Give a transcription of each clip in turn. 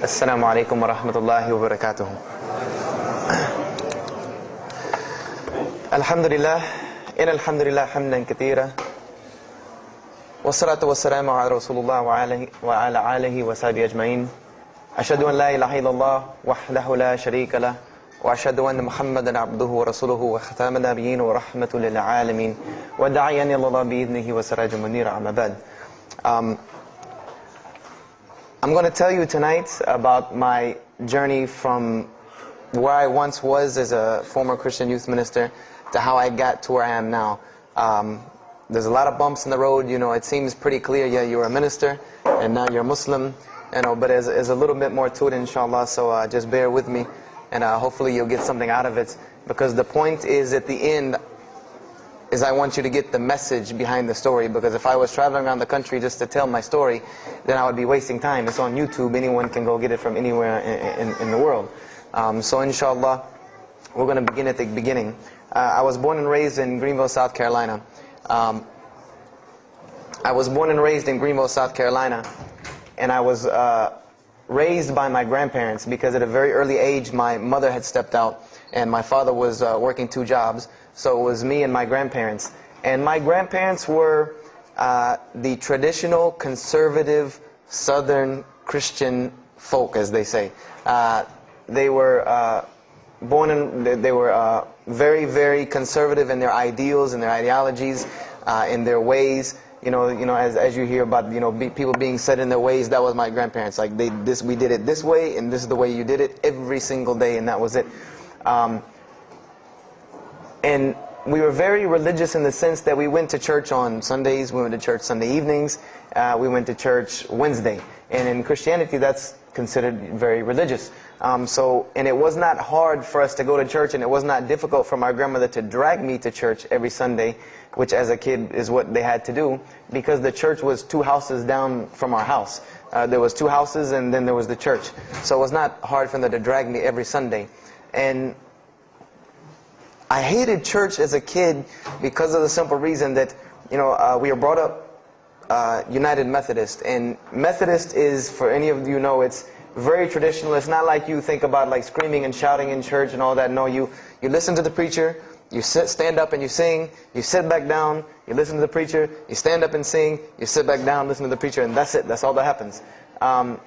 السلام عليكم ورحمة الله وبركاته. الحمد لله إن الحمد لله حمدا كثيرا والصلاة والسلام على رسول الله وعلى آله وصحبه أجمعين. أشهد أن لا إله إلا الله وحده لا شريك له وأشهد أن محمدا عبده ورسوله وختام النبيين ورحمة للعالمين وداعيا إلى الله بإذنه وسراج منيرا. أما بعد. I'm going to tell you tonight about my journey from where I once was as a former Christian youth minister to how I got to where I am now. There's a lot of bumps in the road. You know, it seems pretty clear. Yeah, you're a minister and now you're a Muslim. You know, but there's a little bit more to it, inshallah. So just bear with me, and hopefully you'll get something out of it. Because the point is, at the end, is I want you to get the message behind the story. Because if I was traveling around the country just to tell my story, then I would be wasting time. It's on YouTube. Anyone can go get it from anywhere in the world. So inshallah, we're going to begin at the beginning. I was born and raised in Greenville, South Carolina. I was born and raised in Greenville, South Carolina. And I was raised by my grandparents because at a very early age my mother had stepped out and my father was working 2 jobs. So it was me and my grandparents. And my grandparents were the traditional, conservative, Southern Christian folk, as they say. They were they were very, very conservative in their ideals and their ideologies, in their ways. You know, as you hear about, people being set in their ways, that was my grandparents. Like we did it this way, and this is the way you did it every single day, and that was it. And we were very religious in the sense that we went to church on Sundays, we went to church Sunday evenings, we went to church Wednesday. And in Christianity, that's considered very religious. And it was not hard for us to go to church, and it was not difficult for my grandmother to drag me to church every Sunday, which as a kid is what they had to do, because the church was 2 houses down from our house. There was 2 houses, and then there was the church. So it was not hard for them to drag me every Sunday. And I hated church as a kid because of the simple reason that, we were brought up United Methodist. And Methodist is, for any of you know, it's very traditional. It's not like you think about like screaming and shouting in church and all that. No, you listen to the preacher, you stand up and you sing, you sit back down, you listen to the preacher, you stand up and sing, you sit back down, listen to the preacher, and that's it. That's all that happens. And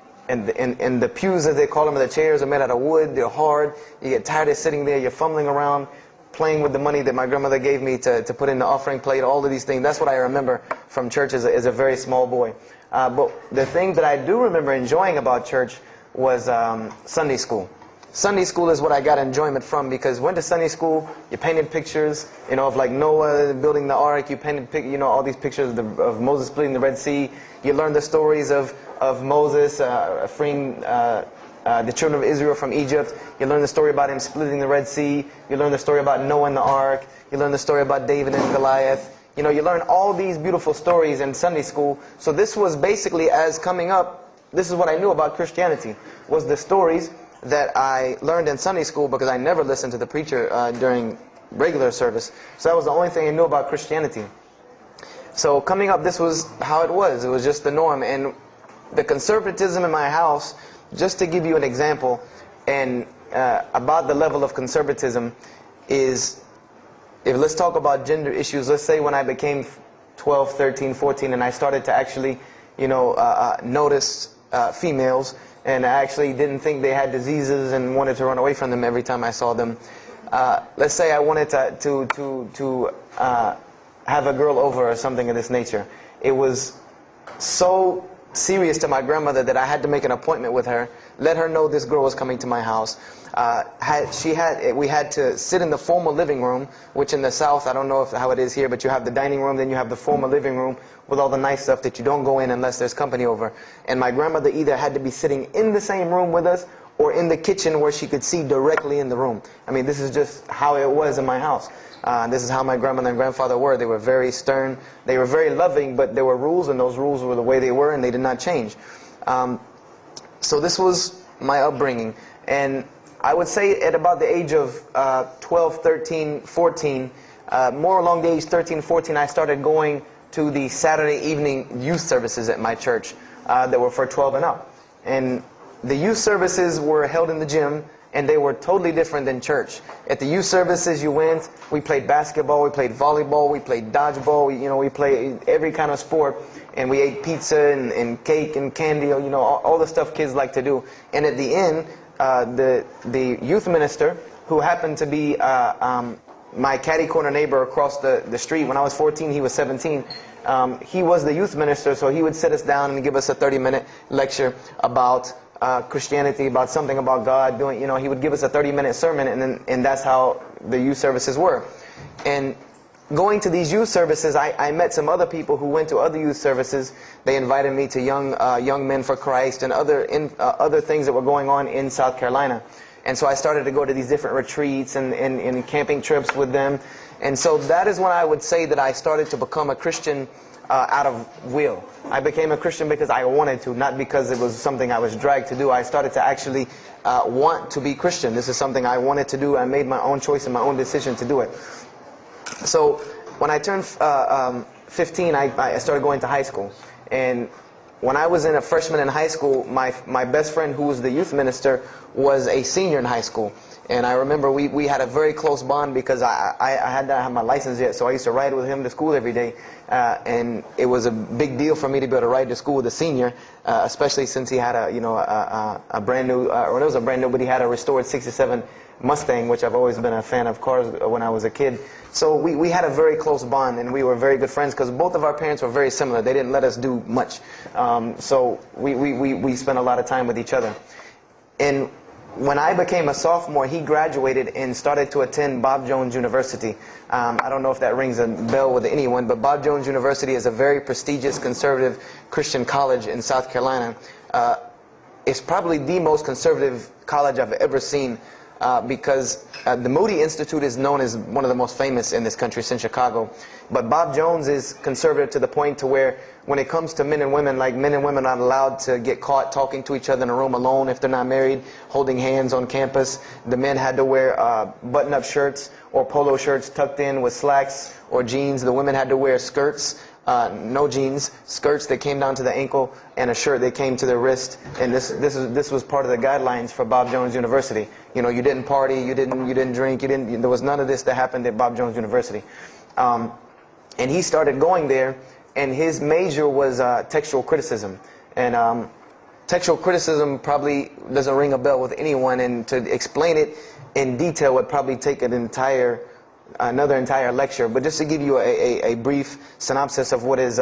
the pews, as they call them, the chairs are made out of wood, they're hard, you get tired of sitting there, you're fumbling around, playing with the money that my grandmother gave me to put in the offering plate, all of these things. That's what I remember from church as a very small boy. But the thing that I do remember enjoying about church was Sunday school. Sunday school is what I got enjoyment from, because went to Sunday school, you painted pictures, of like Noah building the ark, you painted, all these pictures of Moses splitting the Red Sea. You learned the stories of Moses freeing the children of Israel from Egypt. You learn the story about him splitting the Red Sea. You learn the story about Noah and the ark. You learn the story about David and Goliath. You learn all these beautiful stories in Sunday school. So this was basically, as coming up, this is what I knew about Christianity, was the stories that I learned in Sunday school, because I never listened to the preacher during regular service. So that was the only thing I knew about Christianity. So coming up, this was how it was. It was just the norm. And the conservatism in my house, just to give you an example, and about the level of conservatism, is, if let's talk about gender issues, let's say when I became 12, 13, 14, and I started to actually, notice females, and I actually didn't think they had diseases and wanted to run away from them every time I saw them. Let's say I wanted to have a girl over or something of this nature. It was so serious to my grandmother that I had to make an appointment with her, let her know this girl was coming to my house. We had to sit in the formal living room, which in the South, I don't know how it is here, but you have the dining room, then you have the formal living room with all the nice stuff that you don't go in unless there's company over. And my grandmother either had to be sitting in the same room with us or in the kitchen where she could see directly in the room. I mean, this is just how it was in my house. This is how my grandmother and grandfather were. They were very stern. They were very loving, but there were rules, and those rules were the way they were, and they did not change. So this was my upbringing. And I would say at about the age of 12, 13, 14, more along the age 13, 14, I started going to the Saturday evening youth services at my church that were for 12 and up. And the youth services were held in the gym, and they were totally different than church. At the youth services you went, we played basketball, we played volleyball, we played dodgeball, we played every kind of sport, and we ate pizza and cake and candy, all the stuff kids like to do. And at the end, the youth minister, who happened to be my catty corner neighbor across the street. When I was 14, he was 17. He was the youth minister, so he would sit us down and give us a 30-minute lecture about Christianity, about something about God. He would give us a 30-minute sermon, and that's how the youth services were. And going to these youth services, I met some other people who went to other youth services. They invited me to Young Men for Christ and other things that were going on in South Carolina. And so I started to go to these different retreats and camping trips with them. And so that is when I would say that I started to become a Christian out of will. I became a Christian because I wanted to, not because it was something I was dragged to do. I started to actually want to be Christian. This is something I wanted to do. I made my own choice and my own decision to do it. So when I turned 15, I started going to high school. And when I was a freshman in high school, my best friend, who was the youth minister, was a senior in high school. And I remember we had a very close bond because I had not had my license yet, so I used to ride with him to school every day. And it was a big deal for me to be able to ride to school with a senior, especially since he had a brand new, or it was a brand new, but he had a restored '67 Mustang, which I've always been a fan of cars when I was a kid. So we had a very close bond, and we were very good friends because both of our parents were very similar. They didn't let us do much. So we spent a lot of time with each other. And when I became a sophomore, he graduated and started to attend Bob Jones University. I don't know if that rings a bell with anyone, but Bob Jones University is a very prestigious conservative Christian college in South Carolina. It's probably the most conservative college I've ever seen. Because the Moody Institute is known as one of the most famous in this country, it's in Chicago. But Bob Jones is conservative to the point to where when it comes to men and women, like men and women are not allowed to get caught talking to each other in a room alone if they're not married, holding hands on campus. The men had to wear button-up shirts or polo shirts tucked in with slacks or jeans. The women had to wear skirts. No jeans, skirts that came down to the ankle, and a shirt that came to the wrist. And this was part of the guidelines for Bob Jones University. You didn't party, you didn't drink, there was none of this that happened at Bob Jones University. And he started going there, and his major was textual criticism. And textual criticism probably doesn't ring a bell with anyone, and to explain it in detail would probably take another entire lecture. But just to give you a brief synopsis of what is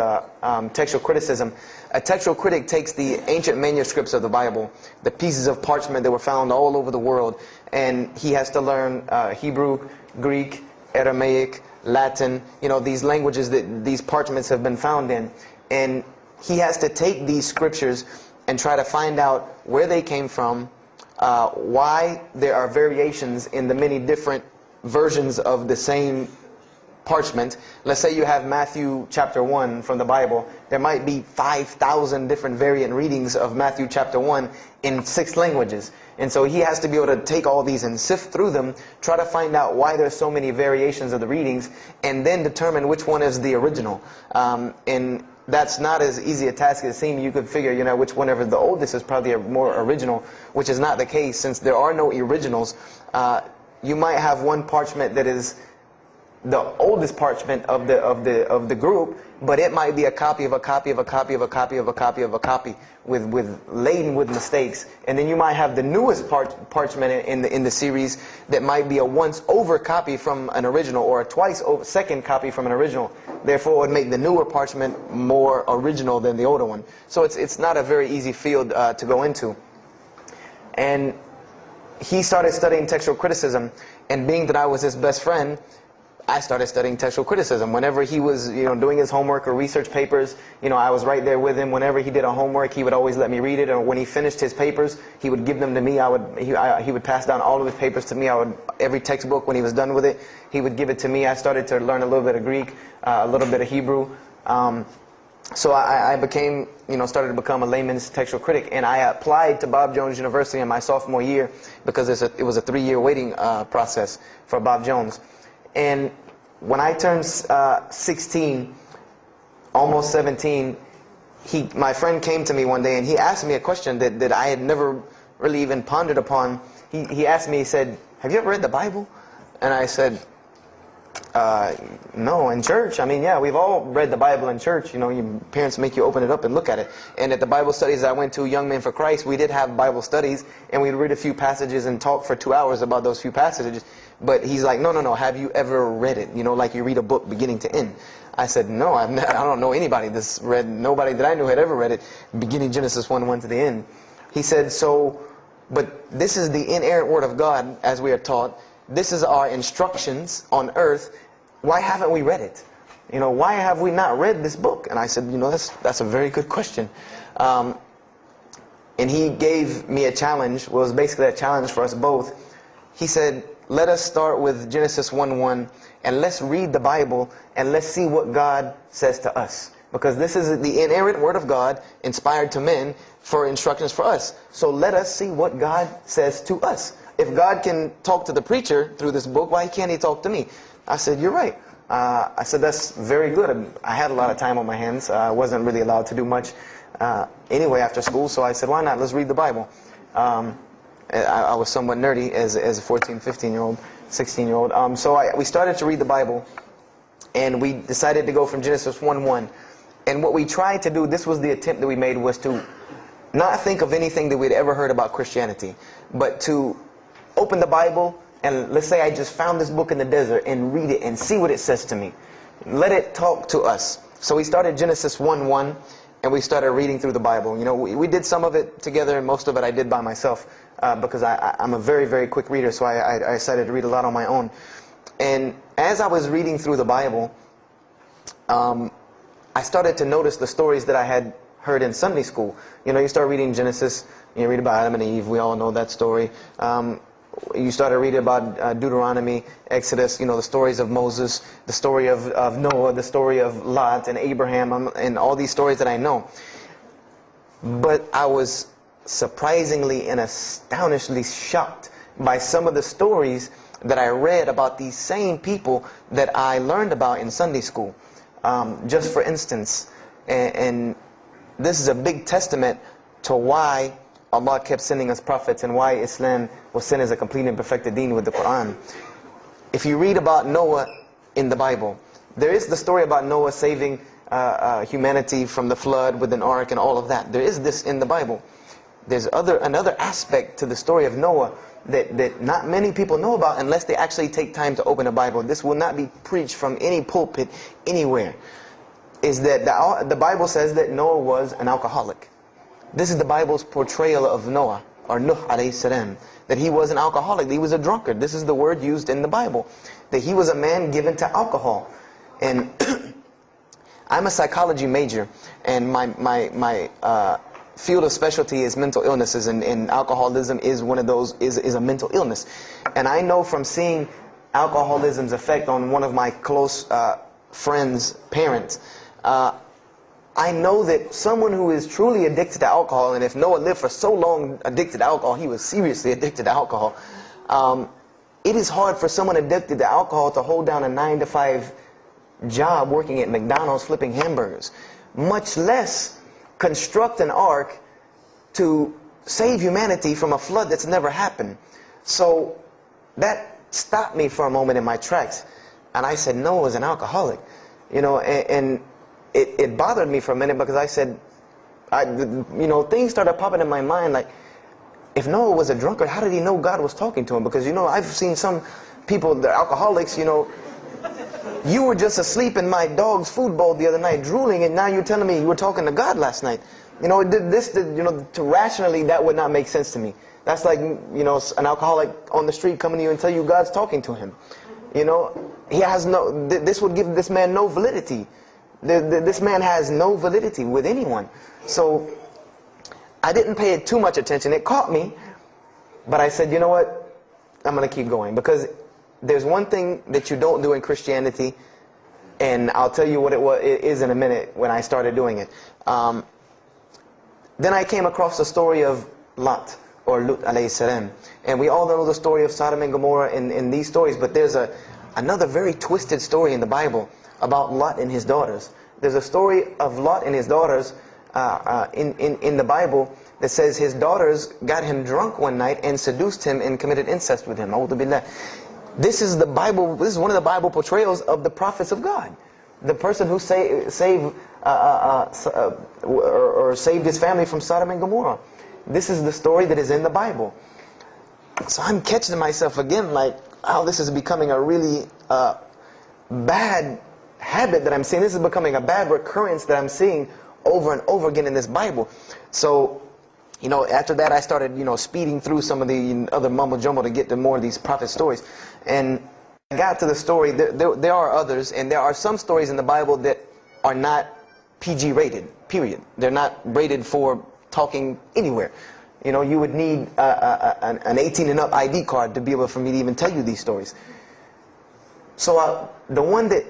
textual criticism. A textual critic takes the ancient manuscripts of the Bible, the pieces of parchment that were found all over the world, and he has to learn Hebrew, Greek, Aramaic, Latin, these languages that these parchments have been found in. And he has to take these scriptures and try to find out where they came from, why there are variations in the many different versions of the same parchment. Let's say you have Matthew chapter 1 from the Bible. There might be 5,000 different variant readings of Matthew chapter 1 in 6 languages. And so he has to be able to take all these and sift through them, try to find out why there's so many variations of the readings, and then determine which one is the original. And that's not as easy a task as it seems. You could figure, which whenever the oldest is probably a more original, which is not the case since there are no originals. You might have one parchment that is the oldest parchment of the group, but it might be a copy of a copy of a copy of a copy of a copy of a copy laden with mistakes. And then you might have the newest parchment in the series that might be a once over copy from an original, or a twice over second copy from an original. Therefore, it would make the newer parchment more original than the older one. So it's not a very easy field to go into. And he started studying textual criticism, and being that I was his best friend, I started studying textual criticism. Whenever he was, doing his homework or research papers, I was right there with him. Whenever he did a homework, he would always let me read it. Or when he finished his papers, he would give them to me. He would pass down all of his papers to me. Every textbook, when he was done with it, he would give it to me. I started to learn a little bit of Greek, a little bit of Hebrew. So I became, started to become a layman's textual critic, and I applied to Bob Jones University in my sophomore year because it was a 3-year waiting process for Bob Jones. And when I turned 16, almost 17, my friend came to me one day and he asked me a question that I had never really even pondered upon. He asked me, he said, "Have you ever read the Bible?" And I said, no, in church. I mean, yeah, we've all read the Bible in church. You know, your parents make you open it up and look at it. And at the Bible studies I went to, Young Men for Christ, we did have Bible studies, and we'd read a few passages and talk for 2 hours about those few passages. But he's like, no, have you ever read it? You know, like you read a book beginning to end. I said, no, I don't know anybody that's read, nobody that I knew had ever read it, beginning Genesis 1 to the end. He said, but this is the inerrant Word of God, as we are taught. This is our instructions on earth. Why haven't we read it? You know, why have we not read this book? And I said, you know, that's a very good question. And he gave me a challenge. Well, it was basically a challenge for us both. He said, let us start with Genesis 1:1, and let's read the Bible, and let's see what God says to us. Because this is the inerrant Word of God, inspired to men, for instructions for us. So let us see what God says to us. If God can talk to the preacher through this book, why can't He talk to me? I said, you're right. I said, that's very good. I had a lot of time on my hands. I wasn't really allowed to do much anyway after school. So I said, why not? Let's read the Bible. I was somewhat nerdy as a 14, 15-year-old, 16-year-old. So we started to read the Bible. And we decided to go from Genesis 1:1. And what we tried to do, this was the attempt that we made, was to not think of anything that we'd ever heard about Christianity, but to open the Bible, and let's say I just found this book in the desert, and read it and see what it says to me. Let it talk to us. So we started Genesis 1:1, and we started reading through the Bible. You know, we did some of it together, and most of it I did by myself, because I'm a very, very quick reader, so I decided to read a lot on my own. And as I was reading through the Bible, I started to notice the stories that I had heard in Sunday school. You know, you start reading Genesis, you read about Adam and Eve, we all know that story. You started reading about Deuteronomy, Exodus, you know, the stories of Moses, the story of Noah, the story of Lot and Abraham, and all these stories that I know. But I was surprisingly and astonishingly shocked by some of the stories that I read about these same people that I learned about in Sunday school. Just for instance, and this is a big testament to why Allah kept sending us prophets and why Islam was sent as a complete and perfected deen with the Quran. If you read about Noah in the Bible, there is the story about Noah saving humanity from the flood with an ark and all of that. There is this in the Bible. There's another aspect to the story of Noah that not many people know about unless they actually take time to open a Bible. This will not be preached from any pulpit anywhere. Is that the Bible says that Noah was an alcoholic. This is the Bible's portrayal of Noah, or Nuh alayhi salam, that he was an alcoholic, that he was a drunkard. This is the word used in the Bible, that he was a man given to alcohol. And I'm a psychology major, and my field of specialty is mental illnesses, and alcoholism is one of those, is a mental illness. And I know from seeing alcoholism's effect on one of my close friends' parents, I know that someone who is truly addicted to alcohol, and if Noah lived for so long addicted to alcohol, he was seriously addicted to alcohol. It is hard for someone addicted to alcohol to hold down a 9-to-5 job working at McDonald's flipping hamburgers, much less construct an ark to save humanity from a flood that's never happened. So that stopped me for a moment in my tracks, and I said, Noah was an alcoholic. You know, and it bothered me for a minute, because I said, you know, things started popping in my mind like, if Noah was a drunkard, how did he know God was talking to him? Because, you know, I've seen some people, they're alcoholics, you know, you were just asleep in my dog's food bowl the other night drooling, and now you're telling me you were talking to God last night. You know, you know, to rationally, that would not make sense to me. That's like, you know, an alcoholic on the street coming to you and tell you God's talking to him. You know, he has no, this would give this man no validity. This man has no validity with anyone. So I didn't pay too much attention. It caught me, but I said, you know what, I'm going to keep going, because there's one thing that you don't do in Christianity, and I'll tell you what it is in a minute when I started doing it. Then I came across the story of Lot, or Lut alayhi salam. And we all know the story of Sodom and Gomorrah in these stories, but there's another very twisted story in the Bible about Lot and his daughters. There's a story of Lot and his daughters in the Bible that says his daughters got him drunk one night and seduced him and committed incest with him. This is the Bible. This is one of the Bible portrayals of the prophets of God. The person who saved his family from Sodom and Gomorrah. This is the story that is in the Bible. So I'm catching myself again like, oh, this is becoming a really bad habit that I'm seeing. This is becoming a bad recurrence that I'm seeing over and over again in this Bible. So, after that I started, speeding through some of the other mumbo jumbo to get to more of these prophet stories. And I got to the story, there are others, and there are some stories in the Bible that are not PG rated, period. They're not rated for talking anywhere. You would need an 18 and up ID card to be able for me to even tell you these stories. So the one that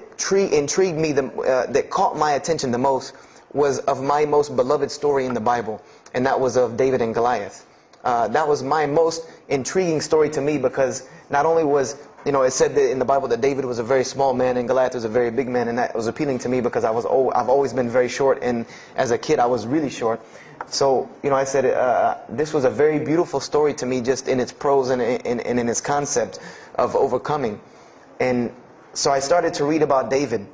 intrigued me, that caught my attention the most, was of my most beloved story in the Bible, and that was of David and Goliath. That was my most intriguing story to me, because not only was, it said that in the Bible that David was a very small man and Goliath was a very big man, and that was appealing to me because I've always been very short, and as a kid I was really short. So, I said this was a very beautiful story to me, just in its prose and in its concept of overcoming. And so I started to read about David.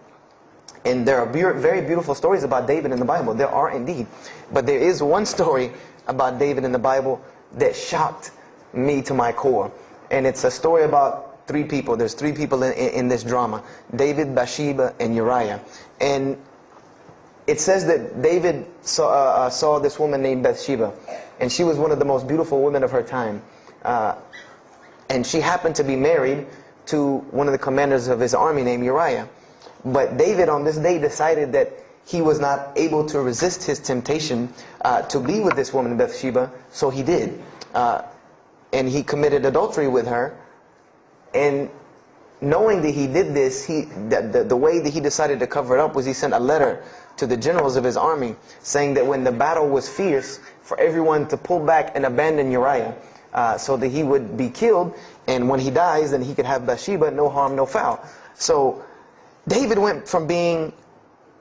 And there are very beautiful stories about David in the Bible. There are indeed. But there is one story about David in the Bible that shocked me to my core. And it's a story about three people. There's three people in this drama: David, Bathsheba, and Uriah. And it says that David saw this woman named Bathsheba. And she was one of the most beautiful women of her time. And she happened to be married to one of the commanders of his army named Uriah. But David on this day decided that he was not able to resist his temptation to be with this woman Bathsheba, so he did. And he committed adultery with her. And knowing that he did this, the way that he decided to cover it up was he sent a letter to the generals of his army saying that when the battle was fierce, for everyone to pull back and abandon Uriah so that he would be killed, and when he dies then he could have Bathsheba, no harm, no foul. So David went from being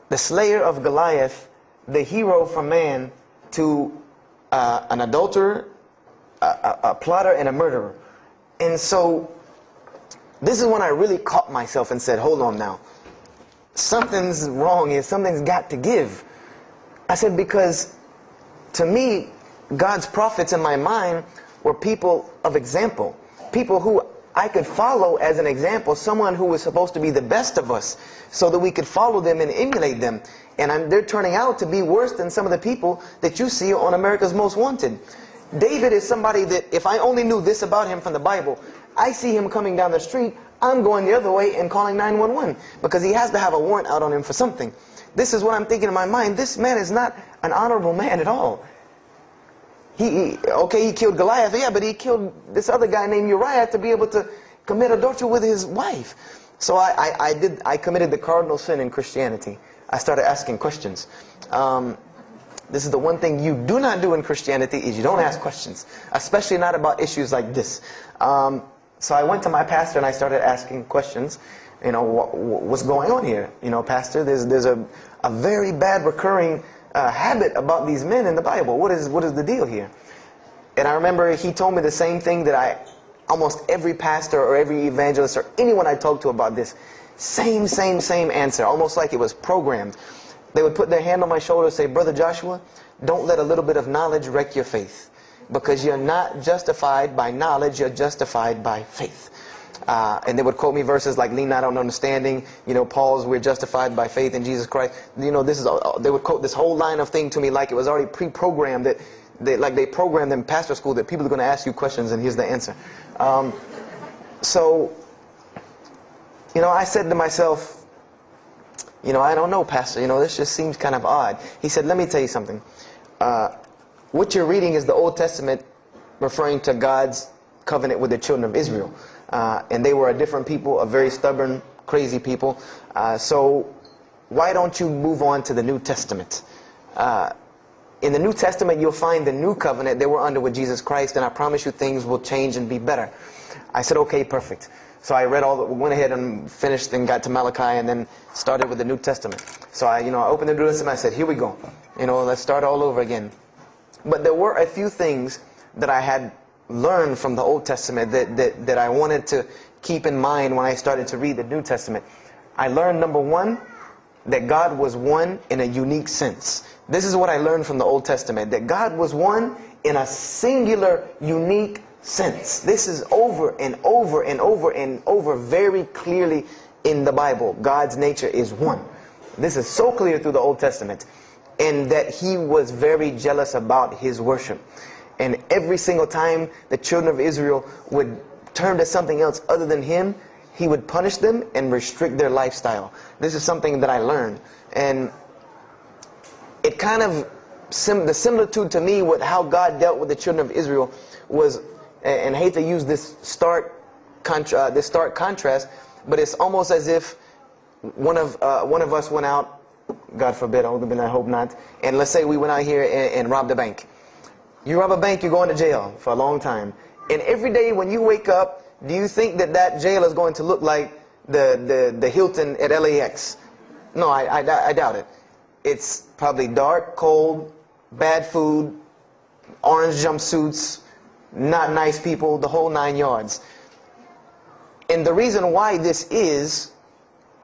the slayer of Goliath, the hero from man, to an adulterer, a plotter, and a murderer. And so this is when I really caught myself and said, hold on now. Something's wrong here. Something's got to give. I said, because to me, God's prophets in my mind were people of example. People who I could follow as an example. Someone who was supposed to be the best of us, so that we could follow them and emulate them. And they're turning out to be worse than some of the people that you see on America's Most Wanted. David is somebody that if I only knew this about him from the Bible, I see him coming down the street, I'm going the other way and calling 911, because he has to have a warrant out on him for something. This is what I'm thinking in my mind. This man is not an honorable man at all. He killed Goliath, yeah, but he killed this other guy named Uriah to be able to commit adultery with his wife. So I committed the cardinal sin in Christianity. I started asking questions. This is the one thing you do not do in Christianity, is you don't ask questions, especially not about issues like this. So I went to my pastor and I started asking questions. What's going on here? Pastor, there's a very bad recurring habit about these men in the Bible. What is the deal here? And I remember he told me the same thing that almost every pastor or every evangelist or anyone I talked to about this, same answer, almost like it was programmed. They would put their hand on my shoulder and say, Brother Joshua, don't let a little bit of knowledge wreck your faith, because you're not justified by knowledge, you're justified by faith. And they would quote me verses like, lean not on understanding, Paul's, we're justified by faith in Jesus Christ. They would quote this whole line of thing to me like it was already pre-programmed, that they programmed in pastor school that people are going to ask you questions and here's the answer. So I said to myself, I don't know, Pastor, this just seems kind of odd. He said, let me tell you something. What you're reading is the Old Testament referring to God's covenant with the children of Israel. And they were a different people, a very stubborn, crazy people. So why don't you move on to the New Testament? In the New Testament, you'll find the new covenant they were under with Jesus Christ, and I promise you things will change and be better. I said, okay, perfect. So I read went ahead and finished and got to Malachi and then started with the New Testament. So I opened the New Testament. I said, here we go. Let's start all over again. But there were a few things that I had learned from the Old Testament that I wanted to keep in mind when I started to read the New Testament. I learned, number one, that God was one in a unique sense. This is what I learned from the Old Testament, that God was one in a singular, unique sense. This is over and over and over and over very clearly in the Bible. God's nature is one. This is so clear through the Old Testament. And that He was very jealous about His worship. And every single time the children of Israel would turn to something else other than Him, He would punish them and restrict their lifestyle. This is something that I learned. And it kind of, the similitude to me with how God dealt with the children of Israel was, and I hate to use this stark contrast, but it's almost as if one of us went out, God forbid, I hope not, and let's say we went out here and robbed a bank. You rob a bank, you're going to jail for a long time. And every day when you wake up, do you think that jail is going to look like the Hilton at LAX? No, I doubt it. It's probably dark, cold, bad food, orange jumpsuits, not nice people, the whole 9 yards. And the reason why this is,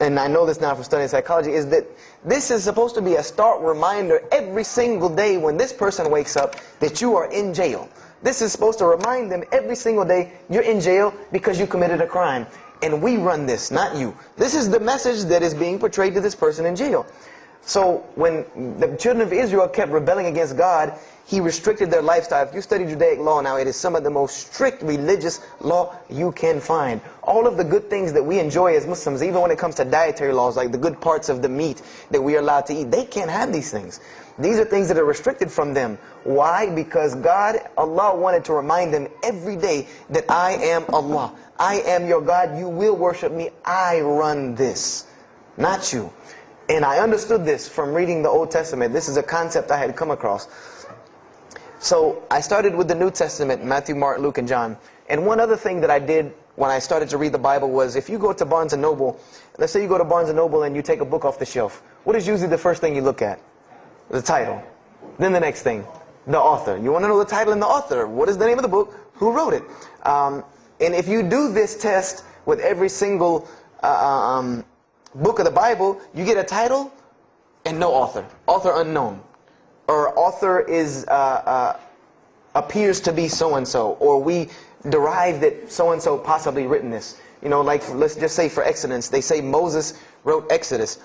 and I know this now from studying psychology, is that this is supposed to be a stark reminder every single day when this person wakes up that you are in jail. This is supposed to remind them every single day you're in jail because you committed a crime. And we run this, not you. This is the message that is being portrayed to this person in jail. So when the children of Israel kept rebelling against God, He restricted their lifestyle. If you study Judaic law now, it is some of the most strict religious law you can find. All of the good things that we enjoy as Muslims, even when it comes to dietary laws, like the good parts of the meat that we are allowed to eat, they can't have these things. These are things that are restricted from them. Why? Because Allah wanted to remind them every day that I am Allah. I am your God. You will worship me. I run this, not you. And I understood this from reading the Old Testament. This is a concept I had come across. So I started with the New Testament, Matthew, Mark, Luke, and John. And one other thing that I did when I started to read the Bible was, if you go to Barnes & Noble, let's say you go to Barnes & Noble and you take a book off the shelf, what is usually the first thing you look at? The title. Then the next thing, the author. You want to know the title and the author. What is the name of the book? Who wrote it? And if you do this test with every single book of the Bible, you get a title and no author. Author unknown. Or author is appears to be so-and-so. Or we derive that so-and-so possibly written this. Like let's just say for Exodus, they say Moses wrote Exodus.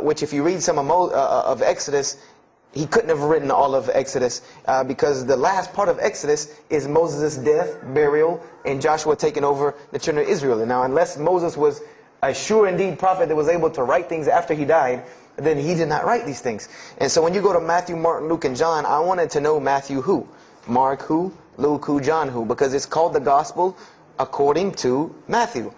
Which if you read some of Exodus, he couldn't have written all of Exodus because the last part of Exodus is Moses' death, burial, and Joshua taking over the children of Israel. And now unless Moses was a sure indeed prophet that was able to write things after he died, then he did not write these things. And so when you go to Matthew, Mark, Luke, and John, I wanted to know Matthew who, Mark who, Luke who, John who, because it's called the Gospel according to Matthew.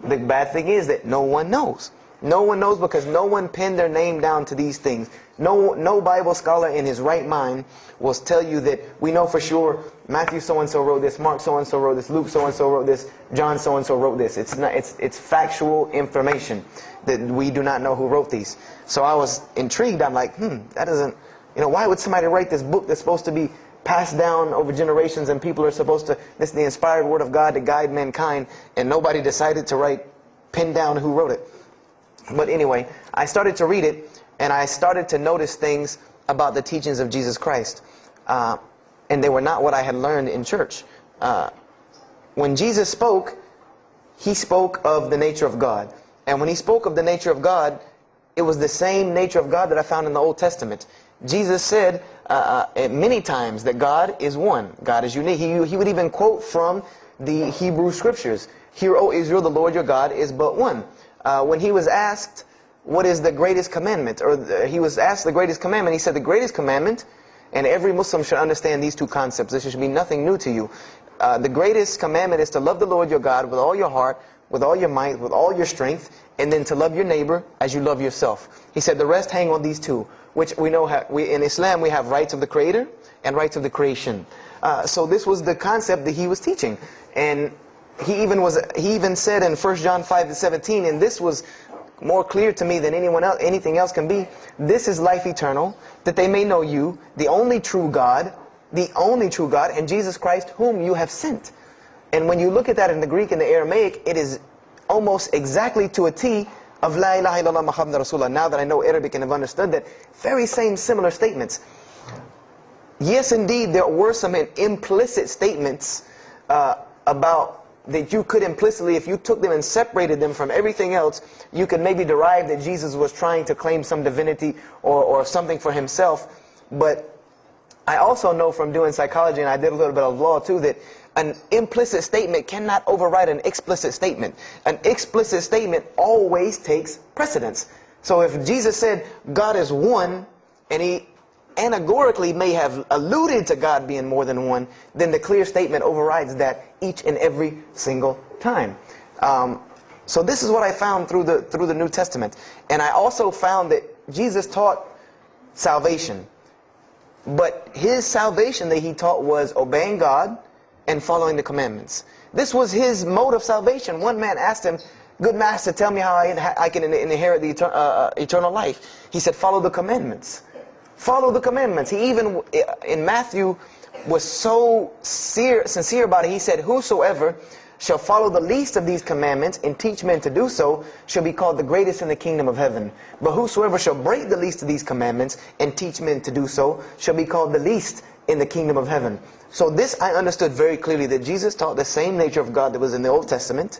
The bad thing is that no one knows. No one knows because no one penned their name down to these things. No Bible scholar in his right mind will tell you that we know for sure Matthew so-and-so wrote this, Mark so-and-so wrote this, Luke so-and-so wrote this, John so-and-so wrote this. It's factual information that we do not know who wrote these. So I was intrigued. I'm like, that doesn't, why would somebody write this book that's supposed to be passed down over generations and people are supposed to, this is the inspired word of God to guide mankind, and nobody decided to pin down who wrote it. But anyway, I started to read it, and I started to notice things about the teachings of Jesus Christ. And they were not what I had learned in church. When Jesus spoke, He spoke of the nature of God. And when He spoke of the nature of God, it was the same nature of God that I found in the Old Testament. Jesus said many times that God is one. God is unique. He would even quote from the Hebrew Scriptures. Hear, O Israel, the Lord your God is but one. When He was asked, what is the greatest commandment? Or He was asked the greatest commandment. He said the greatest commandment, and every Muslim should understand these two concepts. This should be nothing new to you. The greatest commandment is to love the Lord your God with all your heart, with all your might, with all your strength, and then to love your neighbor as you love yourself. He said the rest hang on these two, which we know in Islam we have rights of the Creator and rights of the creation. So this was the concept that He was teaching. And he even said in 1 John 5:17, and this was more clear to me than anything else can be, this is life eternal, that they may know you, the only true God, and Jesus Christ, whom you have sent. And when you look at that in the Greek and the Aramaic, it is almost exactly to a T of La ilaha illallah Muhammad Rasulullah. Now that I know Arabic and have understood that, very same similar statements. Yes, indeed, there were some implicit statements about that you could implicitly, if you took them and separated them from everything else, you could maybe derive that Jesus was trying to claim some divinity or something for himself. But I also know from doing psychology, and I did a little bit of law too, that an implicit statement cannot override an explicit statement. An explicit statement always takes precedence. So if Jesus said God is one, and he anagorically may have alluded to God being more than one, then the clear statement overrides that each and every single time. So this is what I found through the New Testament. And I also found that Jesus taught salvation. But his salvation that he taught was obeying God and following the commandments. This was his mode of salvation. One man asked him, "Good master, tell me how I can inherit the eternal life." He said, "Follow the commandments." Follow the commandments. He even, in Matthew, was so sincere about it. He said, "Whosoever shall follow the least of these commandments and teach men to do so shall be called the greatest in the kingdom of heaven. But whosoever shall break the least of these commandments and teach men to do so shall be called the least in the kingdom of heaven." So this I understood very clearly, that Jesus taught the same nature of God that was in the Old Testament.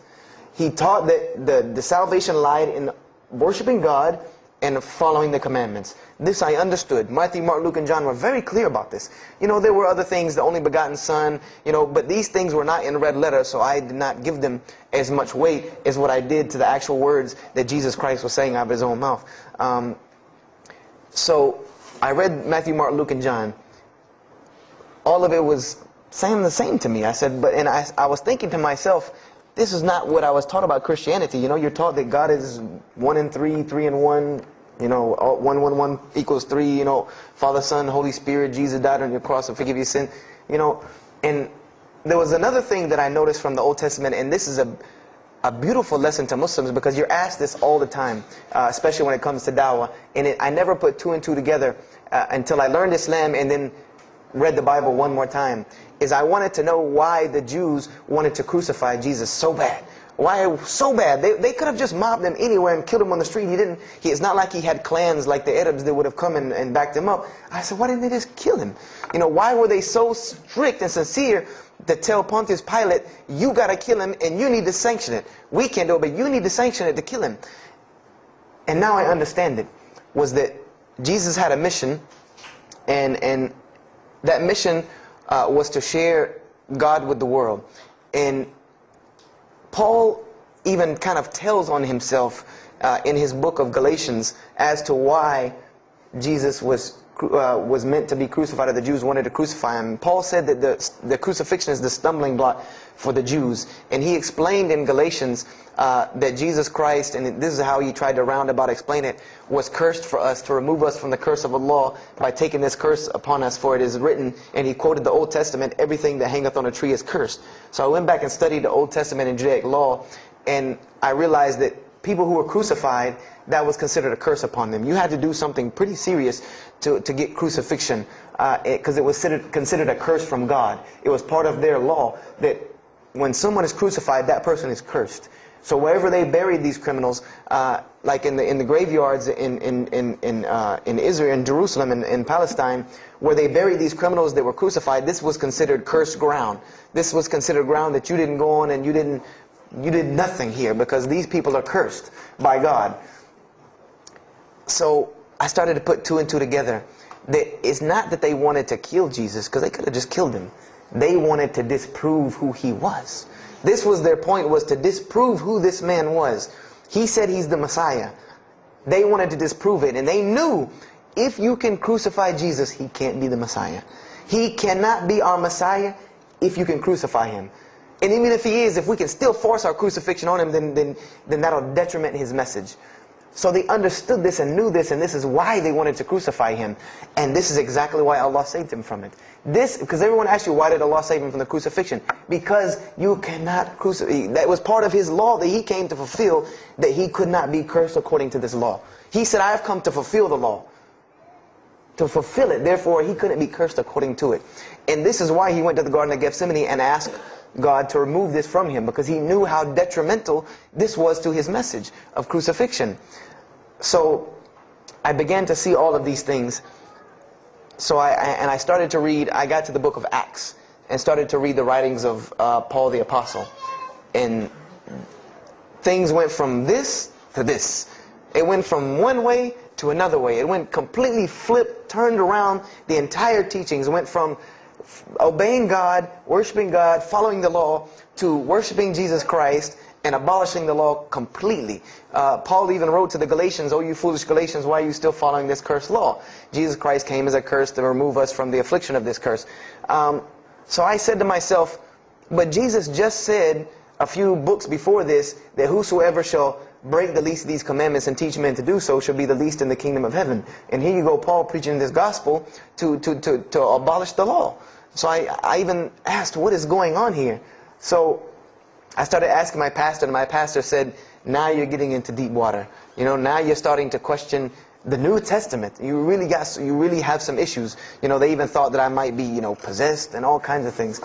He taught that the salvation lied in worshiping God and following the commandments. This I understood. Matthew, Mark, Luke, and John were very clear about this. You know, there were other things, the only begotten Son, you know, but these things were not in red letter, so I did not give them as much weight as what I did to the actual words that Jesus Christ was saying out of his own mouth. So I read Matthew, Mark, Luke, and John. All of it was saying the same to me. I said, and I was thinking to myself, this is not what I was taught about Christianity. You know, you're taught that God is 1 in 3, 3 in 1. You know, 1, 1, 1 equals 3. You know, Father, Son, Holy Spirit. Jesus died on your cross to forgive your sin. You know, and there was another thing that I noticed from the Old Testament, and this is a beautiful lesson to Muslims, because you're asked this all the time, especially when it comes to dawah. And I never put 2 and 2 together until I learned Islam and then read the Bible one more time. Is I wanted to know why the Jews wanted to crucify Jesus so bad. Why so bad? They could have just mobbed him anywhere and killed him on the street. It's not like he had clans like the Arabs that would have come and backed him up. I said, why didn't they just kill him? You know, why were they so strict and sincere to tell Pontius Pilate, you got to kill him and you need to sanction it? We can't do it, but you need to sanction it to kill him. And now I understand it. Was that Jesus had a mission, and that mission was to share God with the world. And Paul even kind of tells on himself in his book of Galatians as to why Jesus was meant to be crucified, or the Jews wanted to crucify him. Paul said that the crucifixion is the stumbling block for the Jews. And he explained in Galatians that Jesus Christ, and this is how he tried to roundabout explain it, was cursed for us, to remove us from the curse of Allah by taking this curse upon us. For it is written, and he quoted the Old Testament, everything that hangeth on a tree is cursed. So I went back and studied the Old Testament and Judaic law, and I realized that people who were crucified, that was considered a curse upon them. You had to do something pretty serious to get crucifixion, because it was considered a curse from God. It was part of their law that when someone is crucified, that person is cursed. So wherever they buried these criminals, like in the graveyards in Israel, in Jerusalem, in Palestine, where they buried these criminals that were crucified, this was considered cursed ground. This was considered ground that you didn't go on, and you did nothing here, because these people are cursed by God. So I started to put 2 and 2 together. That it's not that they wanted to kill Jesus, because they could have just killed him. They wanted to disprove who he was. This was their point, was to disprove who this man was. He said he's the Messiah. They wanted to disprove it, and they knew if you can crucify Jesus, he can't be the Messiah. He cannot be our Messiah if you can crucify him. And even if he is, if we can still force our crucifixion on him, then that'll detriment his message. So they understood this and knew this, and this is why they wanted to crucify him. And this is exactly why Allah saved him from it. Because everyone asks you, why did Allah save him from the crucifixion? Because you cannot crucify. That was part of his law that he came to fulfill, that he could not be cursed according to this law. He said, I have come to fulfill the law. To fulfill it. Therefore, he couldn't be cursed according to it. And this is why he went to the Garden of Gethsemane and asked God to remove this from him, because he knew how detrimental this was to his message of crucifixion. So I began to see all of these things. So I started to read. I got to the book of Acts and started to read the writings of Paul the Apostle. And things went from this to this. It went from one way to another way. It went completely flipped, turned around. The entire teachings went from obeying God, worshiping God, following the law, to worshiping Jesus Christ and abolishing the law completely. Paul even wrote to the Galatians, "Oh, you foolish Galatians, why are you still following this cursed law?" Jesus Christ came as a curse to remove us from the affliction of this curse. So I said to myself, but Jesus just said a few books before this that whosoever shall break the least of these commandments and teach men to do so shall be the least in the kingdom of heaven. And here you go, Paul preaching this gospel to abolish the law. So I even asked, what is going on here? So I started asking my pastor, and my pastor said, now you're getting into deep water. You know, now you're starting to question the New Testament. You really have some issues. You know, they even thought that I might be, you know, possessed and all kinds of things.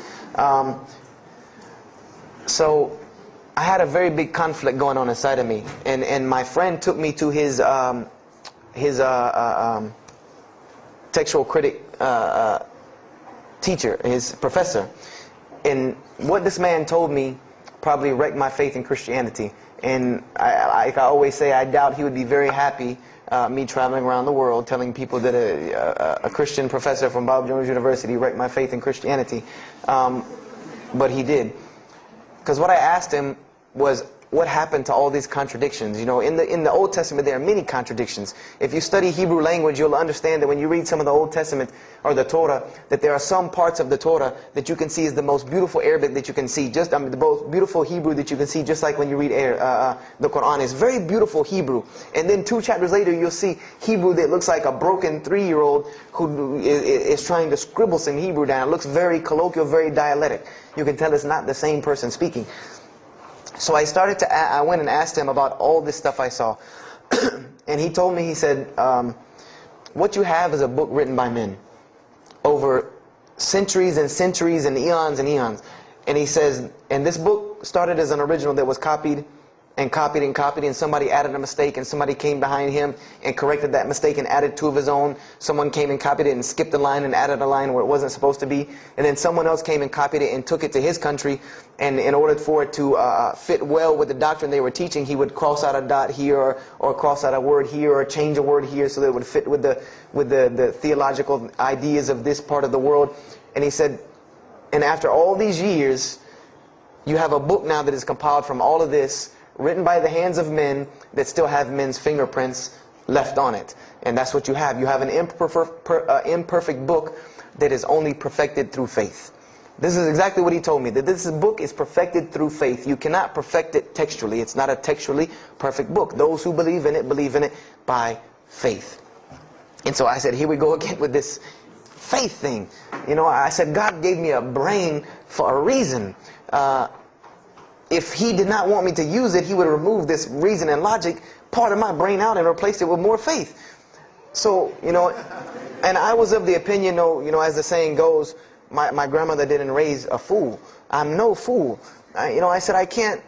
So I had a very big conflict going on inside of me, and my friend took me to his textual critic teacher, his professor. And what this man told me probably wrecked my faith in Christianity. And I always say, I doubt he would be very happy me traveling around the world telling people that a Christian professor from Bob Jones University wrecked my faith in Christianity. But he did. Because what I asked him was, what happened to all these contradictions? You know, in the Old Testament there are many contradictions. If you study Hebrew language, you'll understand that when you read some of the Old Testament or the Torah, that there are some parts of the Torah that you can see is the most beautiful Arabic that you can see. The most beautiful Hebrew that you can see, just like when you read the Quran. It's very beautiful Hebrew. And then 2 chapters later, you'll see Hebrew that looks like a broken 3-year-old who is trying to scribble some Hebrew down. It looks very colloquial, very dialectic. You can tell it's not the same person speaking. So I went and asked him about all this stuff I saw. And he told me, he said, what you have is a book written by men over centuries and centuries and eons and eons. And he says, and this book started as an original that was copied and copied and copied, and somebody added a mistake, and somebody came behind him and corrected that mistake and added 2 of his own. Someone came and copied it and skipped a line and added a line where it wasn't supposed to be. And then someone else came and copied it and took it to his country, and in order for it to fit well with the doctrine they were teaching, he would cross out a dot here or cross out a word here or change a word here so that it would fit with the theological ideas of this part of the world. And he said, and after all these years, you have a book now that is compiled from all of this, written by the hands of men that still have men's fingerprints left on it. And that's what you have. You have an imperfect book that is only perfected through faith. This is exactly what he told me, that this book is perfected through faith. You cannot perfect it textually. It's not a textually perfect book. Those who believe in it by faith. And so I said, here we go again with this faith thing. You know, I said, God gave me a brain for a reason. If he did not want me to use it, he would remove this reason and logic part of my brain out and replace it with more faith. So, you know, and I was of the opinion, you know, as the saying goes, my grandmother didn't raise a fool. I'm no fool. You know, I said, I can't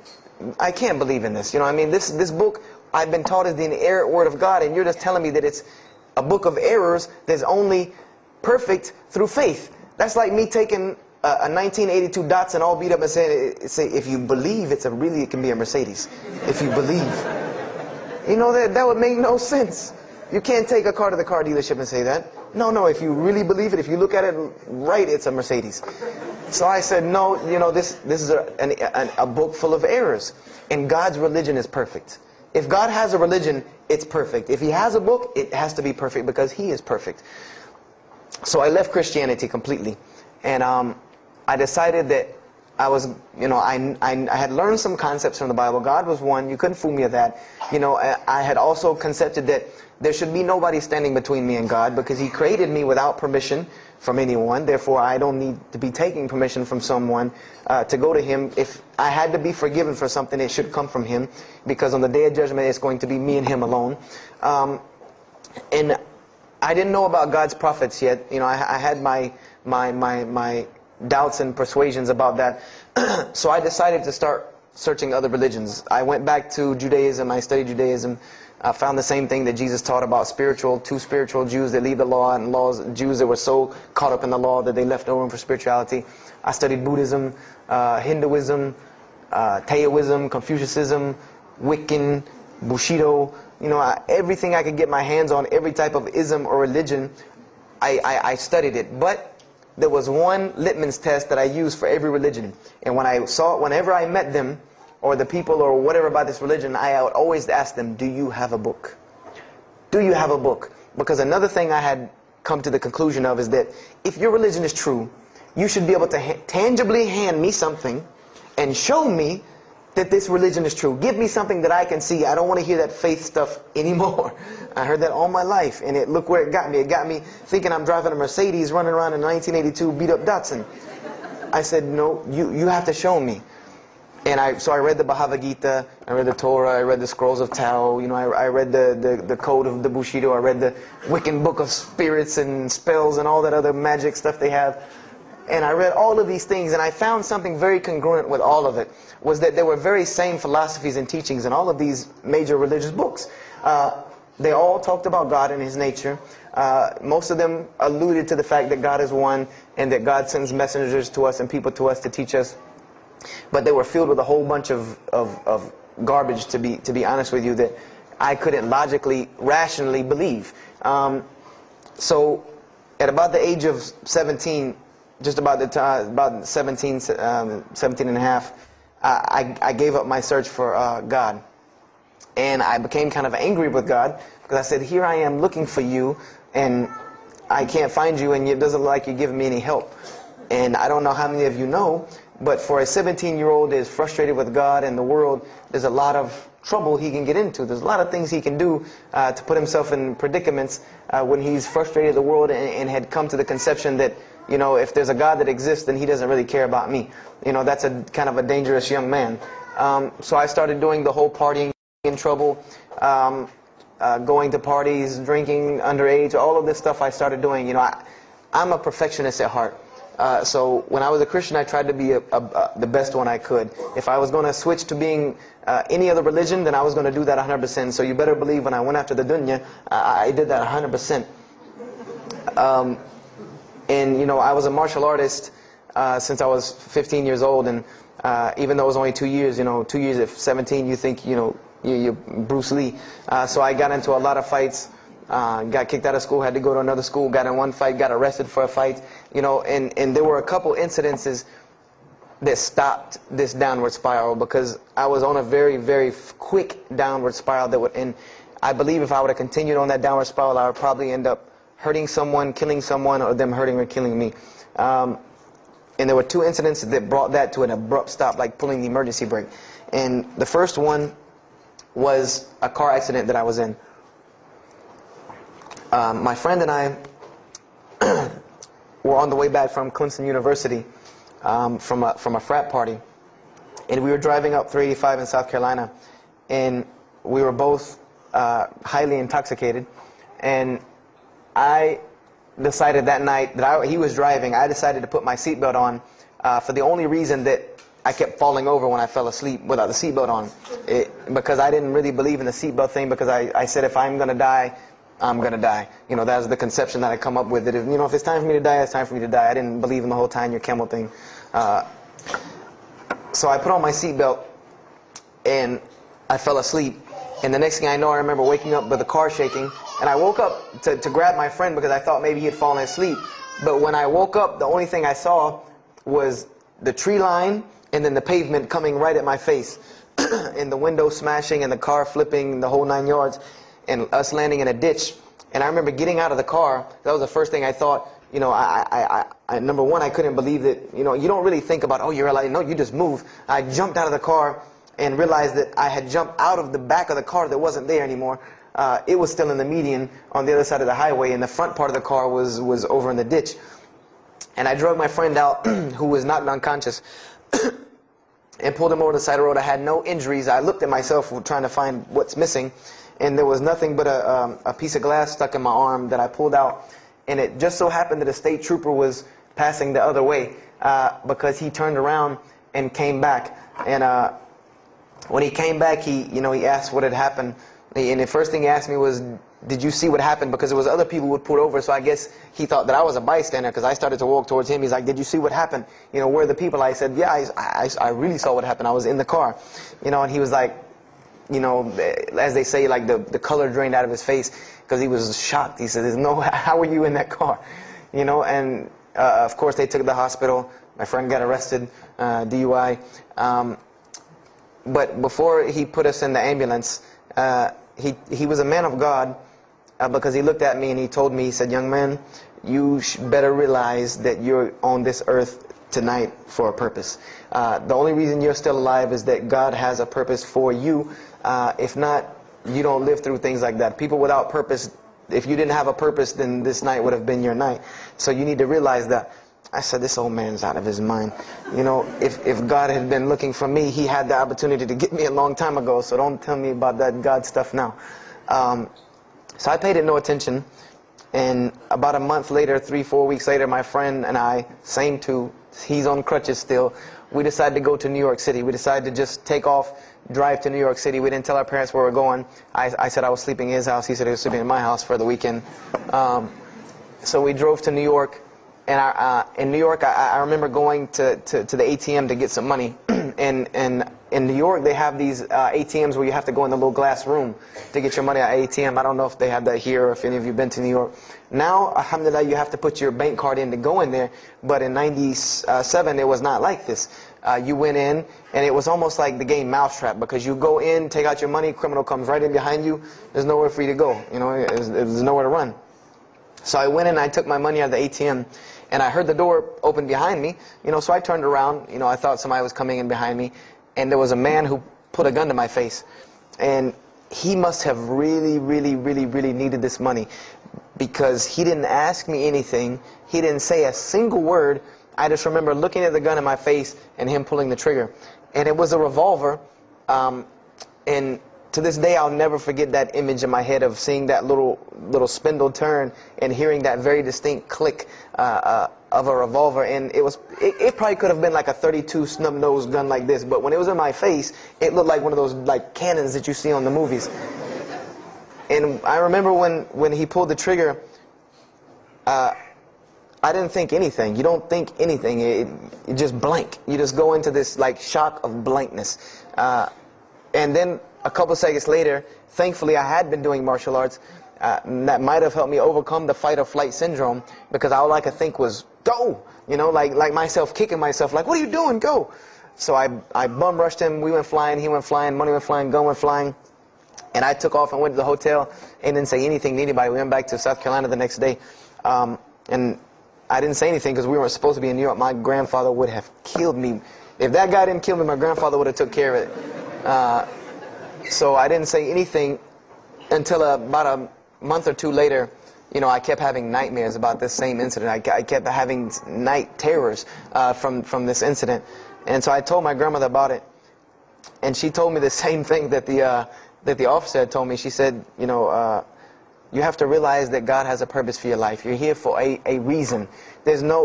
believe in this. You know, I mean, this book I've been taught is the inerrant word of God, and you're just telling me that it's a book of errors that's only perfect through faith. That's like me taking a 1982 Datsun all beat up and say, if you believe it can be a Mercedes. If you believe. You know, that would make no sense. You can't take a car to the car dealership and say that. No, if you really believe it, if you look at it right, it's a Mercedes. So I said, no, you know, this is a book full of errors. And God's religion is perfect. If God has a religion, it's perfect. If he has a book, it has to be perfect because he is perfect. So I left Christianity completely. And I decided that I was, I had learned some concepts from the Bible. God was one. You couldn't fool me of that. I had also concepted that there should be nobody standing between me and God, because He created me without permission from anyone. Therefore, I don't need to be taking permission from someone to go to Him. If I had to be forgiven for something, it should come from Him, because on the day of judgment, it's going to be me and Him alone. And I didn't know about God's prophets yet. I had my doubts and persuasions about that. So I decided to start searching other religions. I went back to Judaism. I studied Judaism. I found the same thing that Jesus taught about two spiritual Jews that leave the law, and Jews that were so caught up in the law that they left no room for spirituality. I studied Buddhism, Hinduism, Taoism, Confucianism, Wiccan, Bushido. Everything I could get my hands on, every type of ism or religion, I studied it. But there was one litmus test that I used for every religion. And whenever I met them, or the people, or whatever about this religion, I would always ask them, do you have a book? Do you have a book? Because another thing I had come to the conclusion of is that if your religion is true, you should be able to tangibly hand me something and show me that this religion is true. Give me something that I can see. I don't want to hear that faith stuff anymore. I heard that all my life, and look where it got me. It got me thinking I'm driving a Mercedes running around in a 1982 beat-up Datsun. I said, no, you have to show me. And so I read the Bhagavad Gita, I read the Torah, I read the Scrolls of Tao, I read the Code of the Bushido, I read the Wiccan Book of Spirits and Spells and all that other magic stuff they have. And I read all of these things, and I found something very congruent with all of it, was that there were very same philosophies and teachings in all of these major religious books. They all talked about God and His nature. Most of them alluded to the fact that God is one, and that God sends messengers to us and people to us to teach us. But they were filled with a whole bunch of garbage, to be honest with you, that I couldn't logically, rationally believe. So at about the age of 17, just about the time, about 17 and a half, I gave up my search for God. And I became kind of angry with God, because I said, here I am looking for you, and I can't find you, and it doesn't look like you're giving me any help. And I don't know how many of you know, but for a 17-year-old that is frustrated with God and the world, there's a lot of trouble he can get into. There's a lot of things he can do to put himself in predicaments when he's frustrated with the world and had come to the conception that, if there's a God that exists, then He doesn't really care about me. That's a kind of a dangerous young man. So I started doing the whole partying in trouble, going to parties, drinking underage, all of this stuff I started doing. I'm a perfectionist at heart. So when I was a Christian, I tried to be the best one I could. If I was going to switch to being any other religion, then I was going to do that 100%. So you better believe when I went after the dunya, I did that 100%. And I was a martial artist since I was 15 years old, and even though it was only 2 years, 2 years at 17, you think you're Bruce Lee. So I got into a lot of fights. Got kicked out of school, had to go to another school, got in one fight, got arrested for a fight, and there were a couple incidences that stopped this downward spiral, because I was on a very, very quick downward spiral and I believe if I would have continued on that downward spiral, I would probably end up hurting someone, killing someone, or them hurting or killing me. And there were two incidents that brought that to an abrupt stop, like pulling the emergency brake. And the first one was a car accident that I was in. My friend and I were on the way back from Clemson University from a frat party, and we were driving up 385 in South Carolina, and we were both highly intoxicated, and I decided that night that he was driving, I decided to put my seatbelt on for the only reason that I kept falling over when I fell asleep without the seatbelt on, because I didn't really believe in the seatbelt thing, because I said if I'm going to die, I'm going to die. That was the conception that I come up with, that if it's time for me to die, it's time for me to die. I didn't believe in the whole tying your camel thing. So I put on my seatbelt, and I fell asleep. And the next thing I know, I remember waking up with the car shaking. And I woke up to grab my friend, because I thought maybe he had fallen asleep. But when I woke up, the only thing I saw was the tree line and then the pavement coming right at my face. And the window smashing and the car flipping, the whole 9 yards. And us landing in a ditch. And I remember getting out of the car. That was the first thing I thought. you know, number one, I couldn't believe that, you know, you don't really think about, oh, you're alive. No, you just move. I jumped out of the car and realized that I had jumped out of the back of the car that wasn't there anymore. It was still in the median on the other side of the highway, and the front part of the car was over in the ditch. And I drug my friend out, who was knocked unconscious, and pulled him over the side of the road. I had no injuries. I looked at myself trying to find what's missing, and there was nothing but a piece of glass stuck in my arm that I pulled out. And it just so happened that a state trooper was passing the other way, because he turned around and came back. And when he came back, he asked what had happened. And the first thing he asked me was, did you see what happened? Because there was other people who would pull over, so I guess he thought that I was a bystander, because I started to walk towards him. He's like, did you see what happened? You know, where are the people? I said, yeah, I really saw what happened. I was in the car. You know, and he was like, you know, as they say, like the color drained out of his face, because he was shocked. He said, how were you in that car? You know, and of course they took to the hospital. My friend got arrested, DUI. But before he put us in the ambulance, he was a man of God, because he looked at me and he told me, he said, young man, you better realize that you're on this earth tonight for a purpose. The only reason you're still alive is that God has a purpose for you. If not, you don't live through things like that. People without purpose, if you didn't have a purpose, then this night would have been your night. So you need to realize that. I said, this old man's out of his mind. You know, if God had been looking for me, he had the opportunity to get me a long time ago. So don't tell me about that God stuff now. So I paid it no attention. And about a month later, 3-4 weeks later, my friend and I, same two, he's on crutches still, we decided to go to New York City. We decided to just take off, drive to New York City. We didn't tell our parents where we were going. I said I was sleeping in his house. He said he was sleeping in my house for the weekend. So we drove to New York. And in New York, I remember going to the ATM to get some money. And in New York, they have these ATMs where you have to go in the little glass room to get your money at ATM. I don't know if they have that here or if any of you have been to New York. Now, alhamdulillah, you have to put your bank card in to go in there. But in '97, it was not like this. You went in, and it was almost like the game Mousetrap, because you go in, take out your money, criminal comes right in behind you. There's nowhere for you to go. You know, there's nowhere to run. So I went in and I took my money out of the ATM, and I heard the door open behind me. You know, so I turned around. You know, I thought somebody was coming in behind me, and there was a man who put a gun to my face. And he must have really, really, really, really needed this money, because he didn't ask me anything. He didn't say a single word. I just remember looking at the gun in my face and him pulling the trigger. And it was a revolver. And to this day, I'll never forget that image in my head of seeing that little spindle turn and hearing that very distinct click of a revolver. And it probably could have been like a .32 snub-nosed gun like this, but when it was in my face, it looked like one of those like cannons that you see on the movies. And I remember when he pulled the trigger, I didn't think anything. You don't think anything. You just blank. You just go into this like shock of blankness. And then a couple seconds later, thankfully I had been doing martial arts. That might have helped me overcome the fight or flight syndrome, because all I could think was, go! You know, like myself kicking myself, like, what are you doing? Go! So I bum rushed him. We went flying. He went flying. Money went flying. Gun went flying. And I took off and went to the hotel and didn't say anything to anybody. We went back to South Carolina the next day. And I didn't say anything because we weren't supposed to be in New York. My grandfather would have killed me. If that guy didn't kill me, my grandfather would have took care of it. So I didn't say anything until about a month or two later. You know, I kept having nightmares about this same incident. I kept having night terrors from this incident. And so I told my grandmother about it. And she told me the same thing that the officer had told me. She said, you know, you have to realize that God has a purpose for your life. You're here for a reason.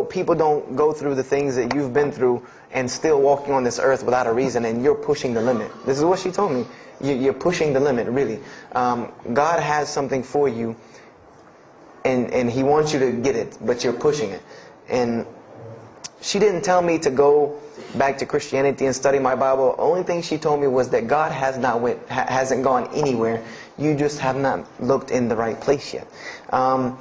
People don't go through the things that you've been through and still walking on this earth without a reason, and you're pushing the limit. This is what she told me. You're pushing the limit, really. God has something for you, and He wants you to get it, but you're pushing it. And she didn't tell me to go back to Christianity and study my Bible. The only thing she told me was that God hasn't gone anywhere. You just have not looked in the right place yet. And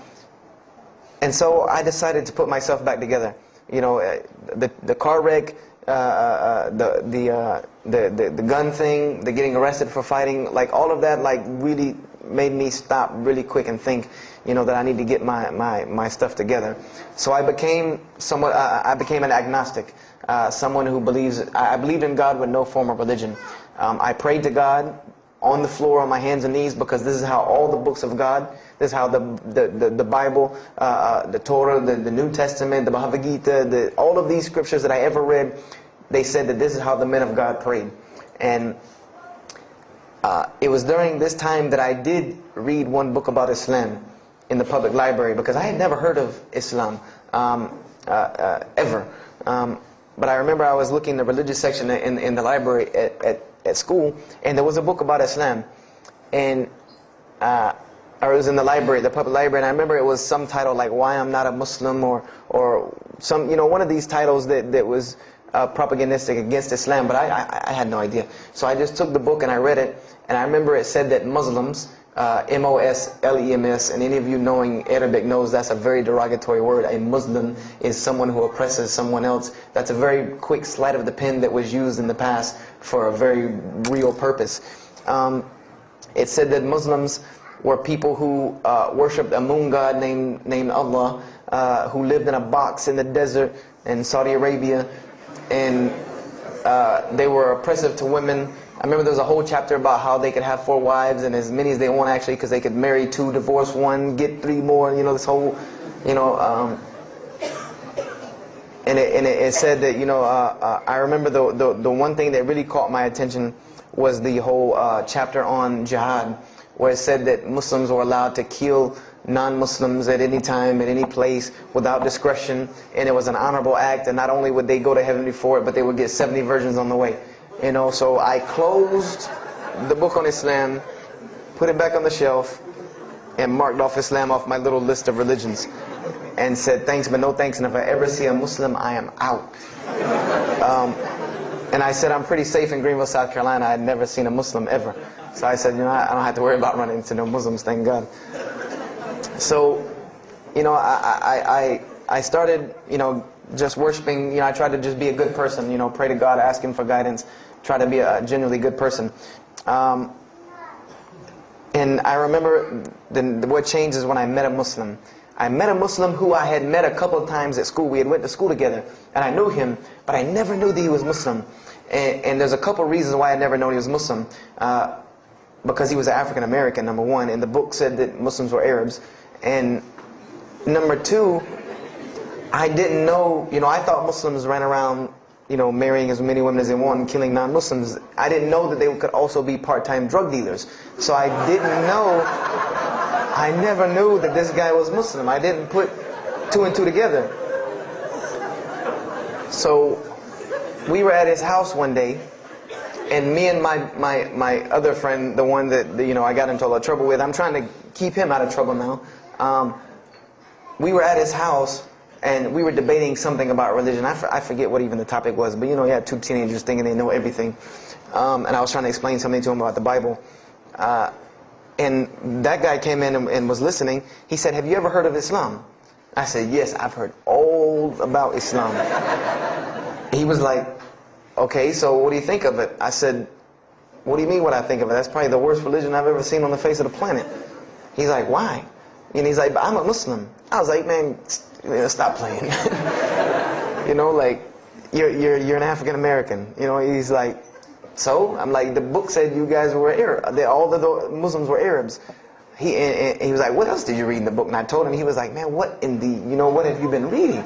so I decided to put myself back together. You know, the car wreck, the gun thing, the getting arrested for fighting, like all of that, like really made me stop really quick and think, that I need to get my stuff together. So I became an agnostic, someone who I believed in God with no form of religion. I prayed to God on the floor on my hands and knees, because this is how all the books of God, this is how the Bible, the Torah, the New Testament, the Bhagavad Gita, all of these scriptures that I ever read, they said that this is how the men of God prayed. And it was during this time that I did read one book about Islam in the public library, because I had never heard of Islam ever. But I remember I was looking in the religious section in the library at school, and there was a book about Islam, and or it was in the library, the public library, and I remember it was some title like "Why I'm Not a Muslim" or some, one of these titles that was propagandistic against Islam, but I had no idea. So I just took the book and I read it, and I remember it said that Muslims, M-O-S-L-E-M-S, and any of you knowing Arabic knows that's a very derogatory word. A Muslim is someone who oppresses someone else. That's a very quick sleight of the pen that was used in the past for a very real purpose. It said that Muslims were people who worshipped a moon god named Allah, who lived in a box in the desert in Saudi Arabia, and they were oppressive to women. I remember there was a whole chapter about how they could have 4 wives, and as many as they want, actually, because they could marry 2, divorce 1, get 3 more, this whole, and it said that, I remember the one thing that really caught my attention was the whole chapter on jihad, where it said that Muslims were allowed to kill non-Muslims at any time, at any place, without discretion, and it was an honorable act, and not only would they go to heaven before it, but they would get 70 virgins on the way. So I closed the book on Islam, put it back on the shelf, and marked off Islam off my little list of religions, and said thanks but no thanks, and if I ever see a Muslim, I am out. And I said I'm pretty safe in Greenville, South Carolina. I had never seen a Muslim ever. So I said, I don't have to worry about running into no Muslims, thank God. So, I started, just worshiping. I tried to just be a good person, pray to God, ask Him for guidance, try to be a genuinely good person. And I remember what changed is when I met a Muslim. I met a Muslim who I had met a couple of times at school. We had went to school together, and I knew him, but I never knew that he was Muslim. And there's a couple of reasons why I never known he was Muslim. Because he was African American, number one, and the book said that Muslims were Arabs. And number two, I didn't know, I thought Muslims ran around, marrying as many women as they want and killing non-Muslims. I didn't know that they could also be part-time drug dealers. So I didn't know, I never knew that this guy was Muslim. I didn't put 2 and 2 together. So we were at his house one day, and me and my other friend, the one that I got into a lot of trouble with, I'm trying to keep him out of trouble now. We were at his house, and we were debating something about religion. I forget what even the topic was, but you had 2 teenagers thinking they know everything. And I was trying to explain something to him about the Bible. And that guy came in and was listening. He said, "Have you ever heard of Islam?" I said, "Yes, I've heard all about Islam." He was like, "Okay, so what do you think of it?" I said, "What do you mean what I think of it? That's probably the worst religion I've ever seen on the face of the planet." He's like, "Why?" And he's like, "But I'm a Muslim." I was like, "Man, stop playing." You're an African American. He's like, "So?" I'm like, "The book said you guys were Arab. All the Muslims were Arabs." He was like, "What else did you read in the book?" And I told him. He was like, "Man, what in the, what have you been reading?"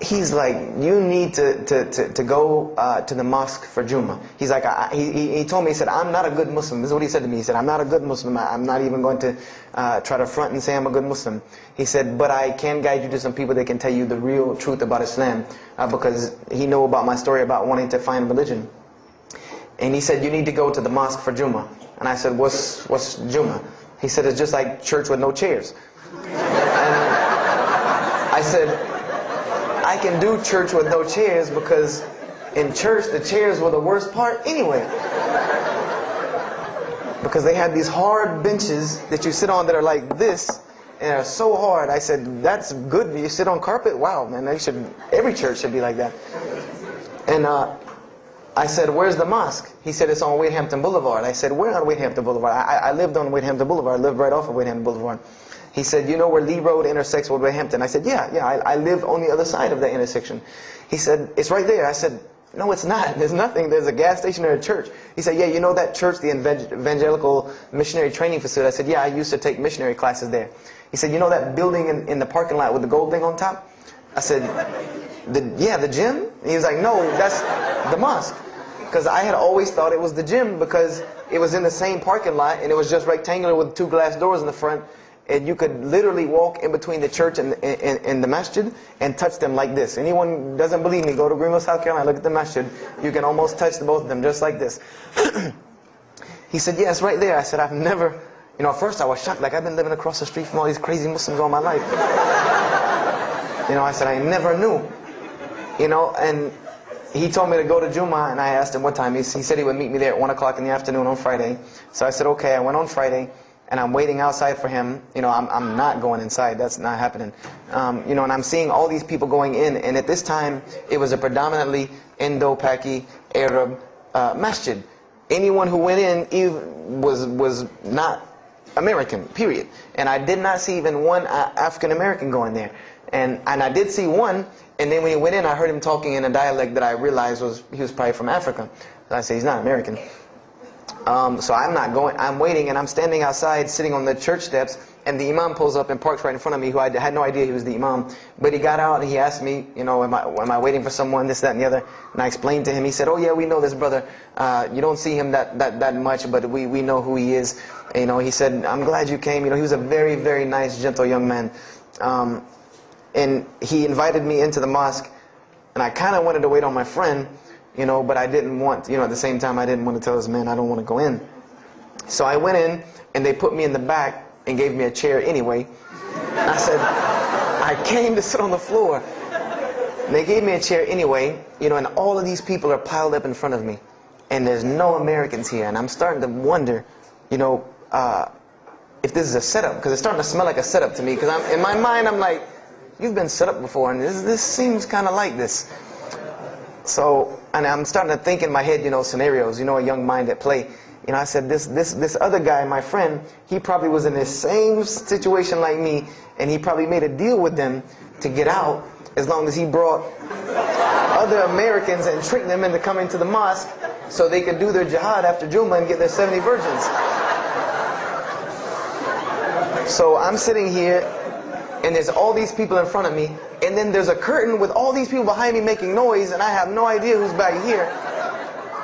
He's like, "You need to go to the mosque for Jummah." He's like, he told me, he said, "I'm not a good Muslim." This is what he said to me. He said, "I'm not a good Muslim. I'm not even going to try to front and say I'm a good Muslim." He said, "But I can guide you to some people that can tell you the real truth about Islam," because he knew about my story about wanting to find religion. And he said, "You need to go to the mosque for Jummah." And I said, What's Jummah?" He said, "It's just like church with no chairs." And I said, "I can do church with no chairs because in church the chairs were the worst part anyway. Because they had these hard benches that you sit on that are like this, and they're so hard." I said, "That's good. You sit on carpet? Wow, man, every church should be like that." And I said, where's the mosque? He said, it's on Wade-Hampton Boulevard. I said, where on Wade-Hampton Boulevard? I lived on Wade-Hampton Boulevard. I lived right off of Wade-Hampton Boulevard. He said, you know where Lee Road intersects with Wade-Hampton? I said, yeah, I live on the other side of that intersection. He said, it's right there. I said, no, it's not. There's nothing. There's a gas station or a church. He said, yeah, you know that church, the Evangelical Missionary Training Facility? I said, yeah, I used to take missionary classes there. He said, you know that building in the parking lot with the gold thing on top? I said, yeah, the gym? He was like, no, that's the mosque. Because I had always thought it was the gym because it was in the same parking lot and it was just rectangular with 2 glass doors in the front. And you could literally walk in between the church and the masjid and touch them like this. Anyone doesn't believe me, go to Greenville, South Carolina, look at the masjid. You can almost touch both of them just like this. He said, yeah, it's right there. I said, I've never, at first I was shocked. Like, I've been living across the street from all these crazy Muslims all my life. I said, I never knew. And he told me to go to Jummah, and I asked him what time. He said he would meet me there at 1 o'clock in the afternoon on Friday. So I said, okay. I went on Friday. And I'm waiting outside for him. I'm not going inside. That's not happening. And I'm seeing all these people going in. And at this time, it was a predominantly Indo-Paki Arab masjid. Anyone who went in was not American, period. And I did not see even one African American going there. And I did see one. And then when he went in, I heard him talking in a dialect that I realized he was probably from Africa. So I said, he's not American. So I'm not going, I'm waiting, and I'm standing outside sitting on the church steps, and the imam pulls up and parks right in front of me, who I had no idea he was the imam. But he got out and he asked me, am I waiting for someone, this, that, and the other? And I explained to him. He said, oh yeah, we know this brother. You don't see him that much, but we know who he is. He said, I'm glad you came. He was a very, very nice, gentle young man. And he invited me into the mosque, and I kind of wanted to wait on my friend, but I didn't want, at the same time, I didn't want to tell this man I don't want to go in. So I went in, and they put me in the back and gave me a chair anyway. I said, I came to sit on the floor. And they gave me a chair anyway, and all of these people are piled up in front of me. And there's no Americans here. And I'm starting to wonder, if this is a setup, because it's starting to smell like a setup to me. Because in my mind, I'm like, you've been set up before, and this seems kind of like this. So, and I'm starting to think in my head, scenarios, a young mind at play. I said, this other guy, my friend, he probably was in the same situation like me, and he probably made a deal with them to get out as long as he brought other Americans and tricked them into coming to the mosque so they could do their jihad after Jummah and get their 70 virgins. So I'm sitting here, and there's all these people in front of me, and then there's a curtain with all these people behind me making noise, and I have no idea who's back here.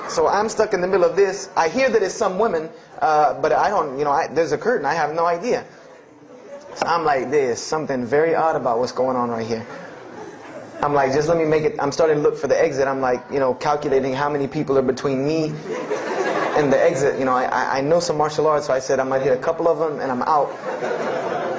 So I'm stuck in the middle of this. I hear that it's some women, but I don't, there's a curtain. I have no idea. So I'm like, there's something very odd about what's going on right here. I'm like, just let me make it. I'm starting to look for the exit. I'm like, calculating how many people are between me and the exit. I know some martial arts, so I said I might hit a couple of them, and I'm out.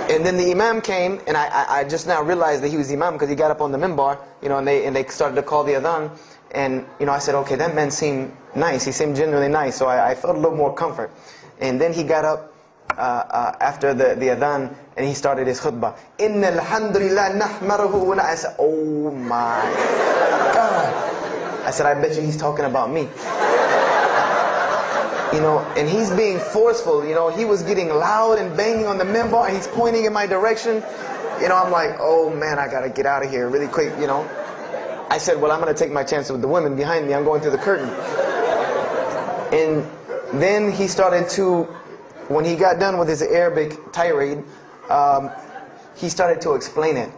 And then the imam came, and I just now realized that he was the imam because he got up on the minbar, and they started to call the adhan. And, I said, okay, that man seemed nice. He seemed genuinely nice. So I felt a little more comfort. And then he got up after the adhan, and he started his khutbah. Inna alhamdulillah nahmaruhu. And I said, oh my God. I said, I bet you he's talking about me. And he's being forceful. He was getting loud and banging on the minbar, and he's pointing in my direction. I'm like, oh man, I got to get out of here really quick, I said, well, I'm going to take my chances with the women behind me. I'm going through the curtain. And then he started to, when he got done with his Arabic tirade, he started to explain it.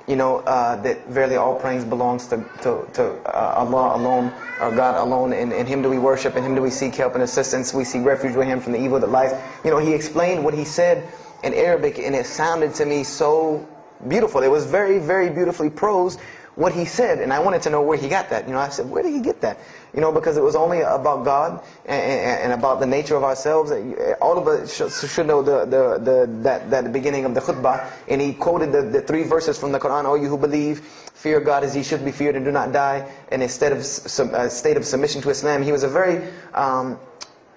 That verily all praise belongs to Allah alone, or God alone, and Him do we worship, and Him do we seek help and assistance. We seek refuge with Him from the evil that lies. He explained what he said in Arabic, and it sounded to me so beautiful. It was very, very beautifully prosed, what he said, and I wanted to know where he got that. I said, where did he get that? Because it was only about God and about the nature of ourselves. All of us should know that beginning of the khutbah, and he quoted the 3 verses from the Quran. O you who believe, fear God as He should be feared and do not die. And instead of state of submission to Islam, he was a very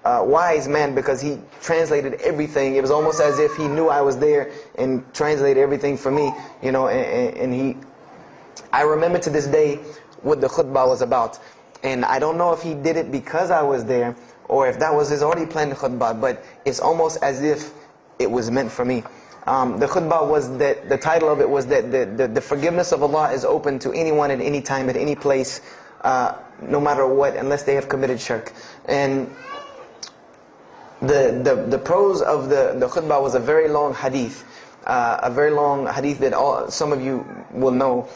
wise man because he translated everything. It was almost as if he knew I was there and translated everything for me. And he. I remember to this day what the khutbah was about. And I don't know if he did it because I was there, or if that was his already planned khutbah, but it's almost as if it was meant for me. The khutbah was that, the title of it was that the forgiveness of Allah is open to anyone at any time, at any place, no matter what, unless they have committed shirk. And the prose of the khutbah was a very long hadith. That some of you will know.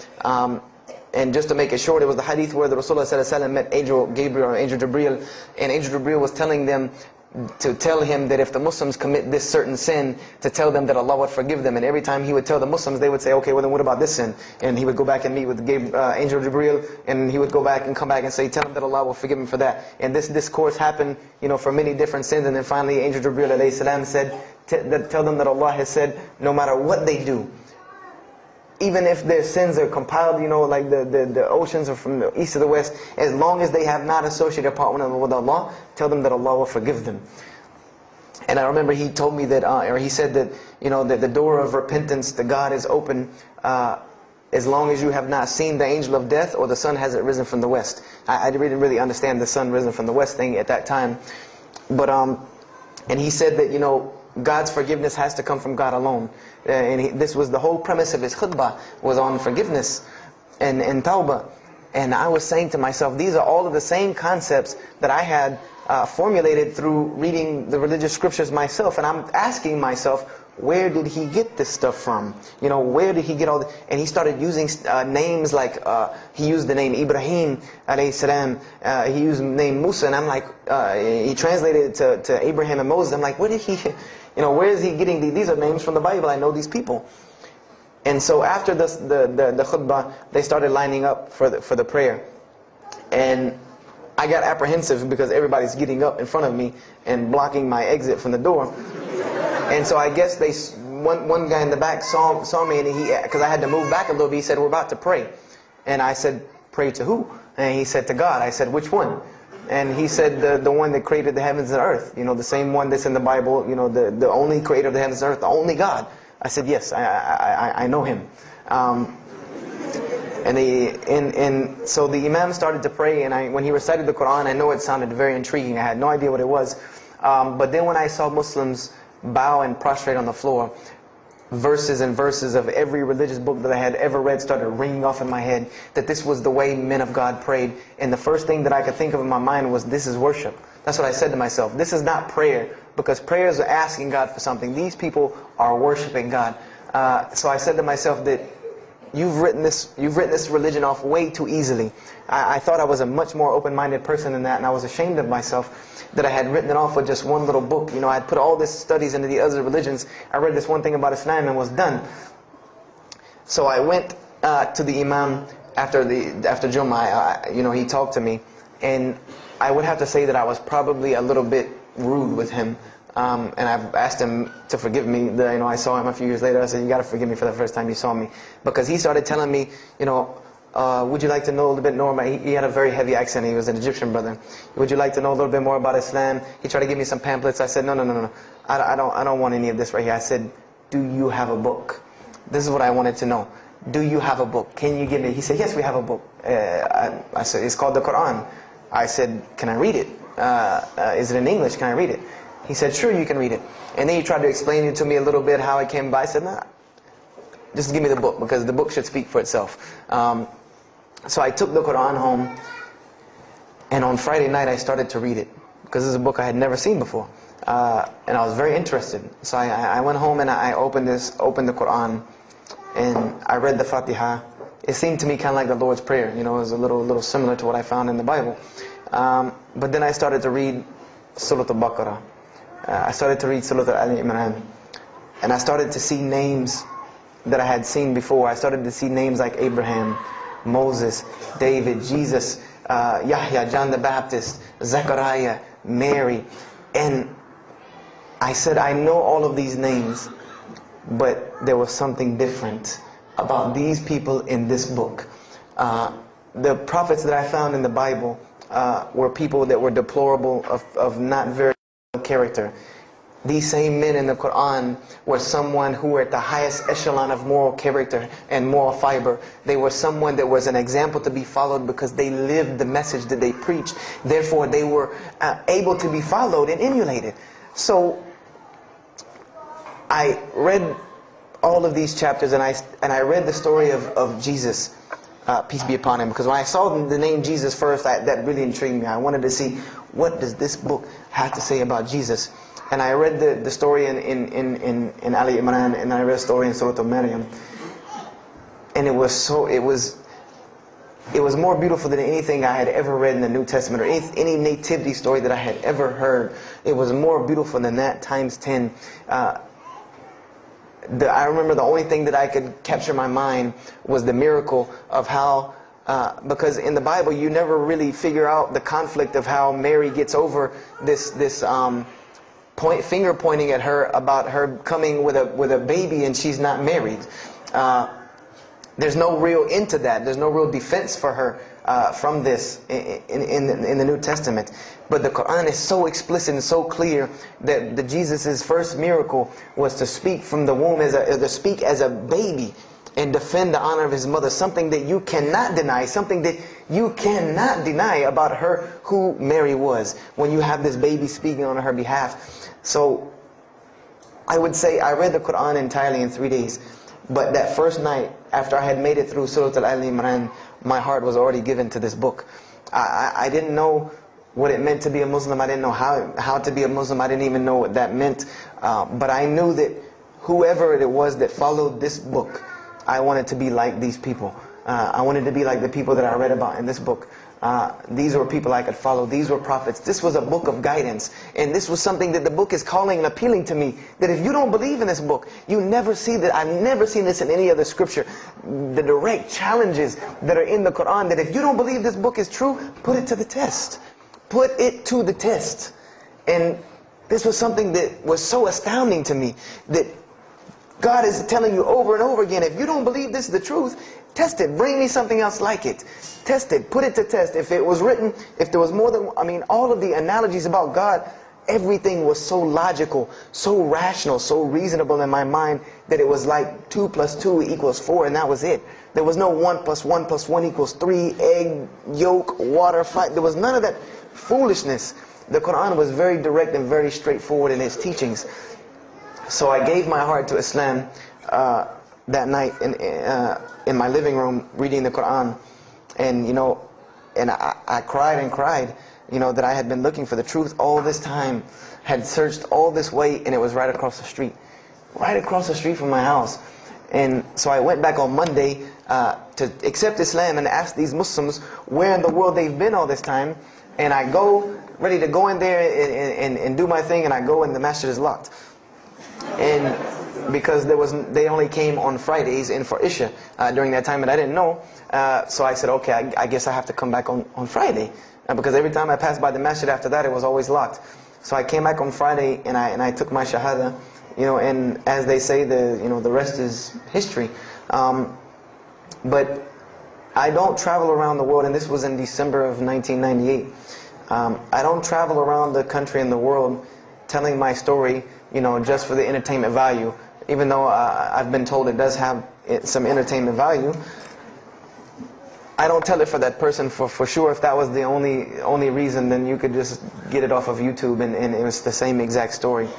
And just to make it short, it was the hadith where the Rasulullah ﷺ met Angel Gabriel or Angel Jibreel, and Angel Jibreel was telling them to tell him that if the Muslims commit this certain sin, to tell them that Allah would forgive them. And every time he would tell the Muslims, they would say, okay, well then what about this sin? And he would go back and meet with Angel Jibreel, and he would go back and come back and say, tell them that Allah will forgive him for that. And this discourse happened, for many different sins. And then finally Angel Jibreel alayhi salam said, tell them that Allah has said, no matter what they do, even if their sins are compiled, like the oceans are from the east to the west, as long as they have not associated a partner with Allah, tell them that Allah will forgive them. And I remember he told me that, or he said that, that the door of repentance to God is open as long as you have not seen the angel of death or the sun hasn't risen from the west. I didn't really understand the sun risen from the west thing at that time. But, and he said that, God's forgiveness has to come from God alone. And this was the whole premise of his khutbah, was on forgiveness and tawbah. And I was saying to myself, these are all of the same concepts that I had formulated through reading the religious scriptures myself. And I'm asking myself, where did he get this stuff from? Where did he get all this? And he started using names like, he used the name Ibrahim alayhi salam, he used the name Musa, and I'm like, he translated it to Abraham and Moses. I'm like, where did he, where is he getting these? These are names from the Bible, I know these people. And so after the khutbah, they started lining up for the prayer. And I got apprehensive because everybody's getting up in front of me and blocking my exit from the door. And so I guess one guy in the back saw me, and because I had to move back a little bit, he said, we're about to pray. And I said, pray to who? And he said, to God. I said, which one? And he said, the one that created the heavens and earth. The same one that's in the Bible, the only creator of the heavens and earth, the only God. I said, yes, I know him. And so the Imam started to pray, and when he recited the Quran, I know it sounded very intriguing. I had no idea what it was. But then when I saw Muslims bow and prostrate on the floor, verses and verses of every religious book that I had ever read started ringing off in my head, that this was the way men of God prayed. And the first thing that I could think of in my mind was, this is worship. That's what I said to myself. This is not prayer, because prayers are asking God for something. These people are worshiping God. So I said to myself that you've written this religion off way too easily. I thought I was a much more open-minded person than that, and I was ashamed of myself that I had written it off with just one little book. I had put all these studies into the other religions. I read this one thing about Islam and was done. So I went to the Imam after Jummah. He talked to me, and I would have to say that I was probably a little bit rude with him. And I've asked him to forgive me. I saw him a few years later. I said, you got to forgive me for the first time you saw me. Because he started telling me, would you like to know a little bit more about, he had a very heavy accent, he was an Egyptian brother. Would you like to know a little bit more about Islam? He tried to give me some pamphlets. I said, no. I don't want any of this right here. I said, do you have a book? This is what I wanted to know. Do you have a book? Can you give me? He said, yes, we have a book. I said, it's called the Quran. I said, can I read it? Is it in English? Can I read it? He said, sure, you can read it. And then he tried to explain it to me a little bit, how it came by. I said, nah, just give me the book, because the book should speak for itself. So I took the Quran home, and on Friday night I started to read it, because this is a book I had never seen before. And I was very interested. So I went home and I opened the Quran, and I read the Fatiha. It seemed to me kind of like the Lord's Prayer. It was a little similar to what I found in the Bible. But then I started to read Surah Al-Baqarah. I started to read Surah Al-Imran. And I started to see names that I had seen before. I started to see names like Abraham, Moses, David, Jesus, Yahya, John the Baptist, Zechariah, Mary. And I said, I know all of these names, but there was something different about these people in this book. The prophets that I found in the Bible were people that were deplorable, of not very good character. these same men in the Quran were someone who were at the highest echelon of moral character and moral fiber. They were someone that was an example to be followed because they lived the message that they preached. Therefore, they were able to be followed and emulated. So, I read all of these chapters, and I read the story of Jesus, peace be upon him, because when I saw the name Jesus first, that really intrigued me. I wanted to see, what does this book have to say about Jesus? And I read the story in Ali Imran, and I read the story in Surah Maryam, and it was more beautiful than anything I had ever read in the New Testament, or any nativity story that I had ever heard. It was more beautiful than that times 10. I remember the only thing that I could capture in my mind was the miracle of how, because in the Bible you never really figure out the conflict of how Mary gets over this finger pointing at her about her coming with a baby and she's not married. There's no real end to that. There's no real defense for her from this in the New Testament. But the Quran is so explicit and so clear that Jesus' first miracle was to speak from the womb, to speak as a baby and defend the honor of his mother. Something that you cannot deny, something that you cannot deny about her, who Mary was, when you have this baby speaking on her behalf. So I would say I read the Quran entirely in 3 days. But that first night, after I had made it through Surah Al-Imran, my heart was already given to this book. I didn't know what it meant to be a Muslim. I didn't know how to be a Muslim. I didn't even know what that meant. But I knew that whoever it was that followed this book, I wanted to be like these people. I wanted to be like the people that I read about in this book. These were people I could follow. These were prophets. This was a book of guidance. And this was something that the book is calling and appealing to me. That if you don't believe in this book, you never see that. I've never seen this in any other scripture. The direct challenges that are in the Quran, that if you don't believe this book is true, put it to the test. Put it to the test. And this was something that was so astounding to me, that God is telling you over and over again, if you don't believe this is the truth, test it. Bring me something else like it. Test it. Put it to test. If it was written, if there was more than, all of the analogies about God, everything was so logical, so rational, so reasonable in my mind, that it was like 2 + 2 = 4, and that was it. There was no 1 + 1 + 1 = 3, egg, yolk, water, fire. There was none of that foolishness. The Quran was very direct and very straightforward in its teachings. So I gave my heart to Islam that night in my living room, reading the Quran, and I cried and cried, that I had been looking for the truth all this time, had searched all this way, and it was right across the street from my house. And so I went back on Monday to accept Islam and ask these Muslims where in the world they've been all this time. And I go, ready to go in there and do my thing, and I go and the masjid is locked. And because they only came on Fridays and for Isha during that time, and I didn't know. So I said, okay, I guess I have to come back on Friday. Because every time I passed by the masjid after that, it was always locked. So I came back on Friday and I took my shahada, and as they say, the rest is history. But I don't travel around the world, and this was in December of 1998. I don't travel around the country and the world telling my story, just for the entertainment value. Even though I've been told it does have some entertainment value, I don't tell it for that person for sure. If that was the only reason, then you could just get it off of YouTube and it was the same exact story.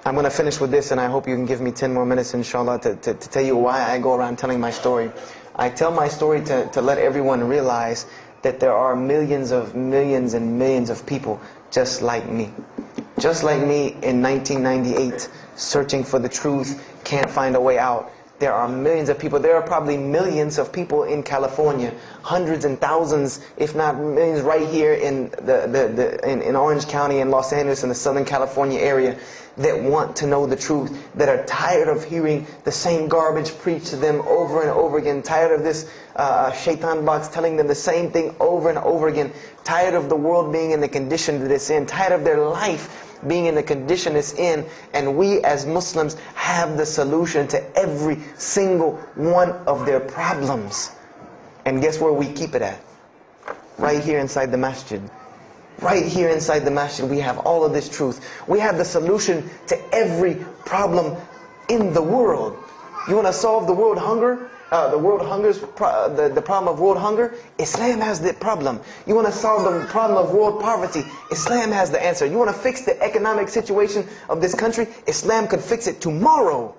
I'm going to finish with this, and I hope you can give me 10 more minutes, inshallah, to tell you why I go around telling my story. I tell my story to let everyone realize that there are millions and millions of people just like me. Just like me in 1998, searching for the truth, can't find a way out. There are millions of people. There are probably millions of people in California, hundreds and thousands, if not millions, right here in in Orange County and Los Angeles in the Southern California area, that want to know the truth, that are tired of hearing the same garbage preached to them over and over again, tired of this shaitan box telling them the same thing over and over again, tired of the world being in the condition that it's in, tired of their life being in the condition it's in. And we as Muslims have the solution to every single one of their problems. And guess where we keep it at? Right here inside the masjid. Right here inside the masjid, we have all of this truth. We have the solution to every problem in the world. You want to solve the world hunger? The problem of world hunger? Islam has the problem. You want to solve the problem of world poverty? Islam has the answer. You want to fix the economic situation of this country? Islam could fix it tomorrow.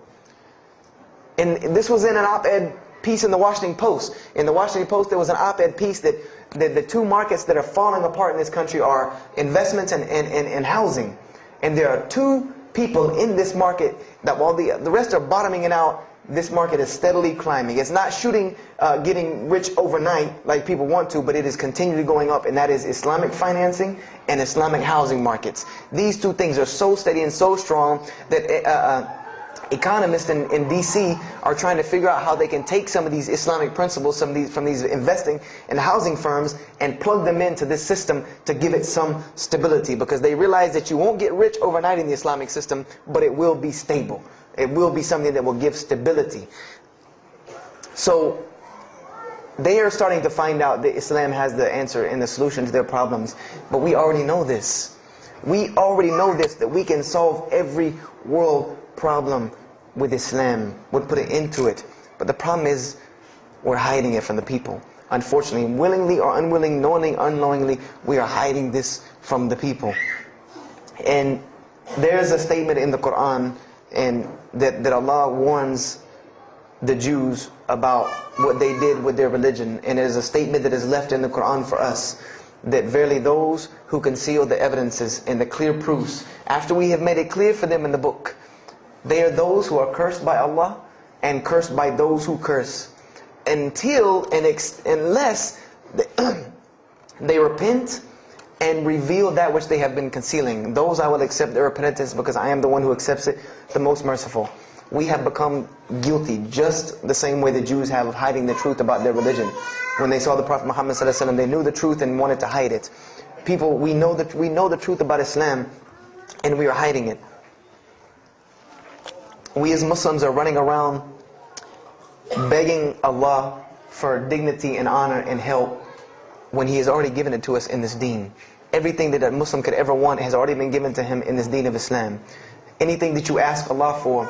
And this was in an op-ed piece in the Washington Post. In the Washington Post, there was an op-ed piece that the two markets that are falling apart in this country are investments and housing. And there are two people in this market that while the rest are bottoming it out, this market is steadily climbing. It's not getting rich overnight like people want to, but it is continually going up, and that is Islamic financing and Islamic housing markets. These two things are so steady and so strong that economists in DC are trying to figure out how they can take some of these Islamic principles, from these investing and housing firms, and plug them into this system to give it some stability, because they realize that you won't get rich overnight in the Islamic system, but it will be stable. It will be something that will give stability. So they are starting to find out that Islam has the answer and the solution to their problems. But we already know this. We already know this, that we can solve every world problem with Islam, would put it into it. But the problem is, we're hiding it from the people. Unfortunately, willingly or unwilling, knowingly, unknowingly, we are hiding this from the people. And there's a statement in the Quran and that Allah warns the Jews about what they did with their religion. And it is a statement that is left in the Quran for us, that verily those who conceal the evidences and the clear proofs, after we have made it clear for them in the book, they are those who are cursed by Allah and cursed by those who curse, unless they repent and reveal that which they have been concealing. Those I will accept their repentance, because I am the one who accepts it, the most merciful. We have become guilty just the same way the Jews have of hiding the truth about their religion. When they saw the Prophet Muhammad ﷺ, they knew the truth and wanted to hide it. People, we know the truth about Islam, and we are hiding it. We as Muslims are running around begging Allah for dignity and honor and help, when He has already given it to us in this deen. Everything that a Muslim could ever want has already been given to him in this deen of Islam. Anything that you ask Allah for,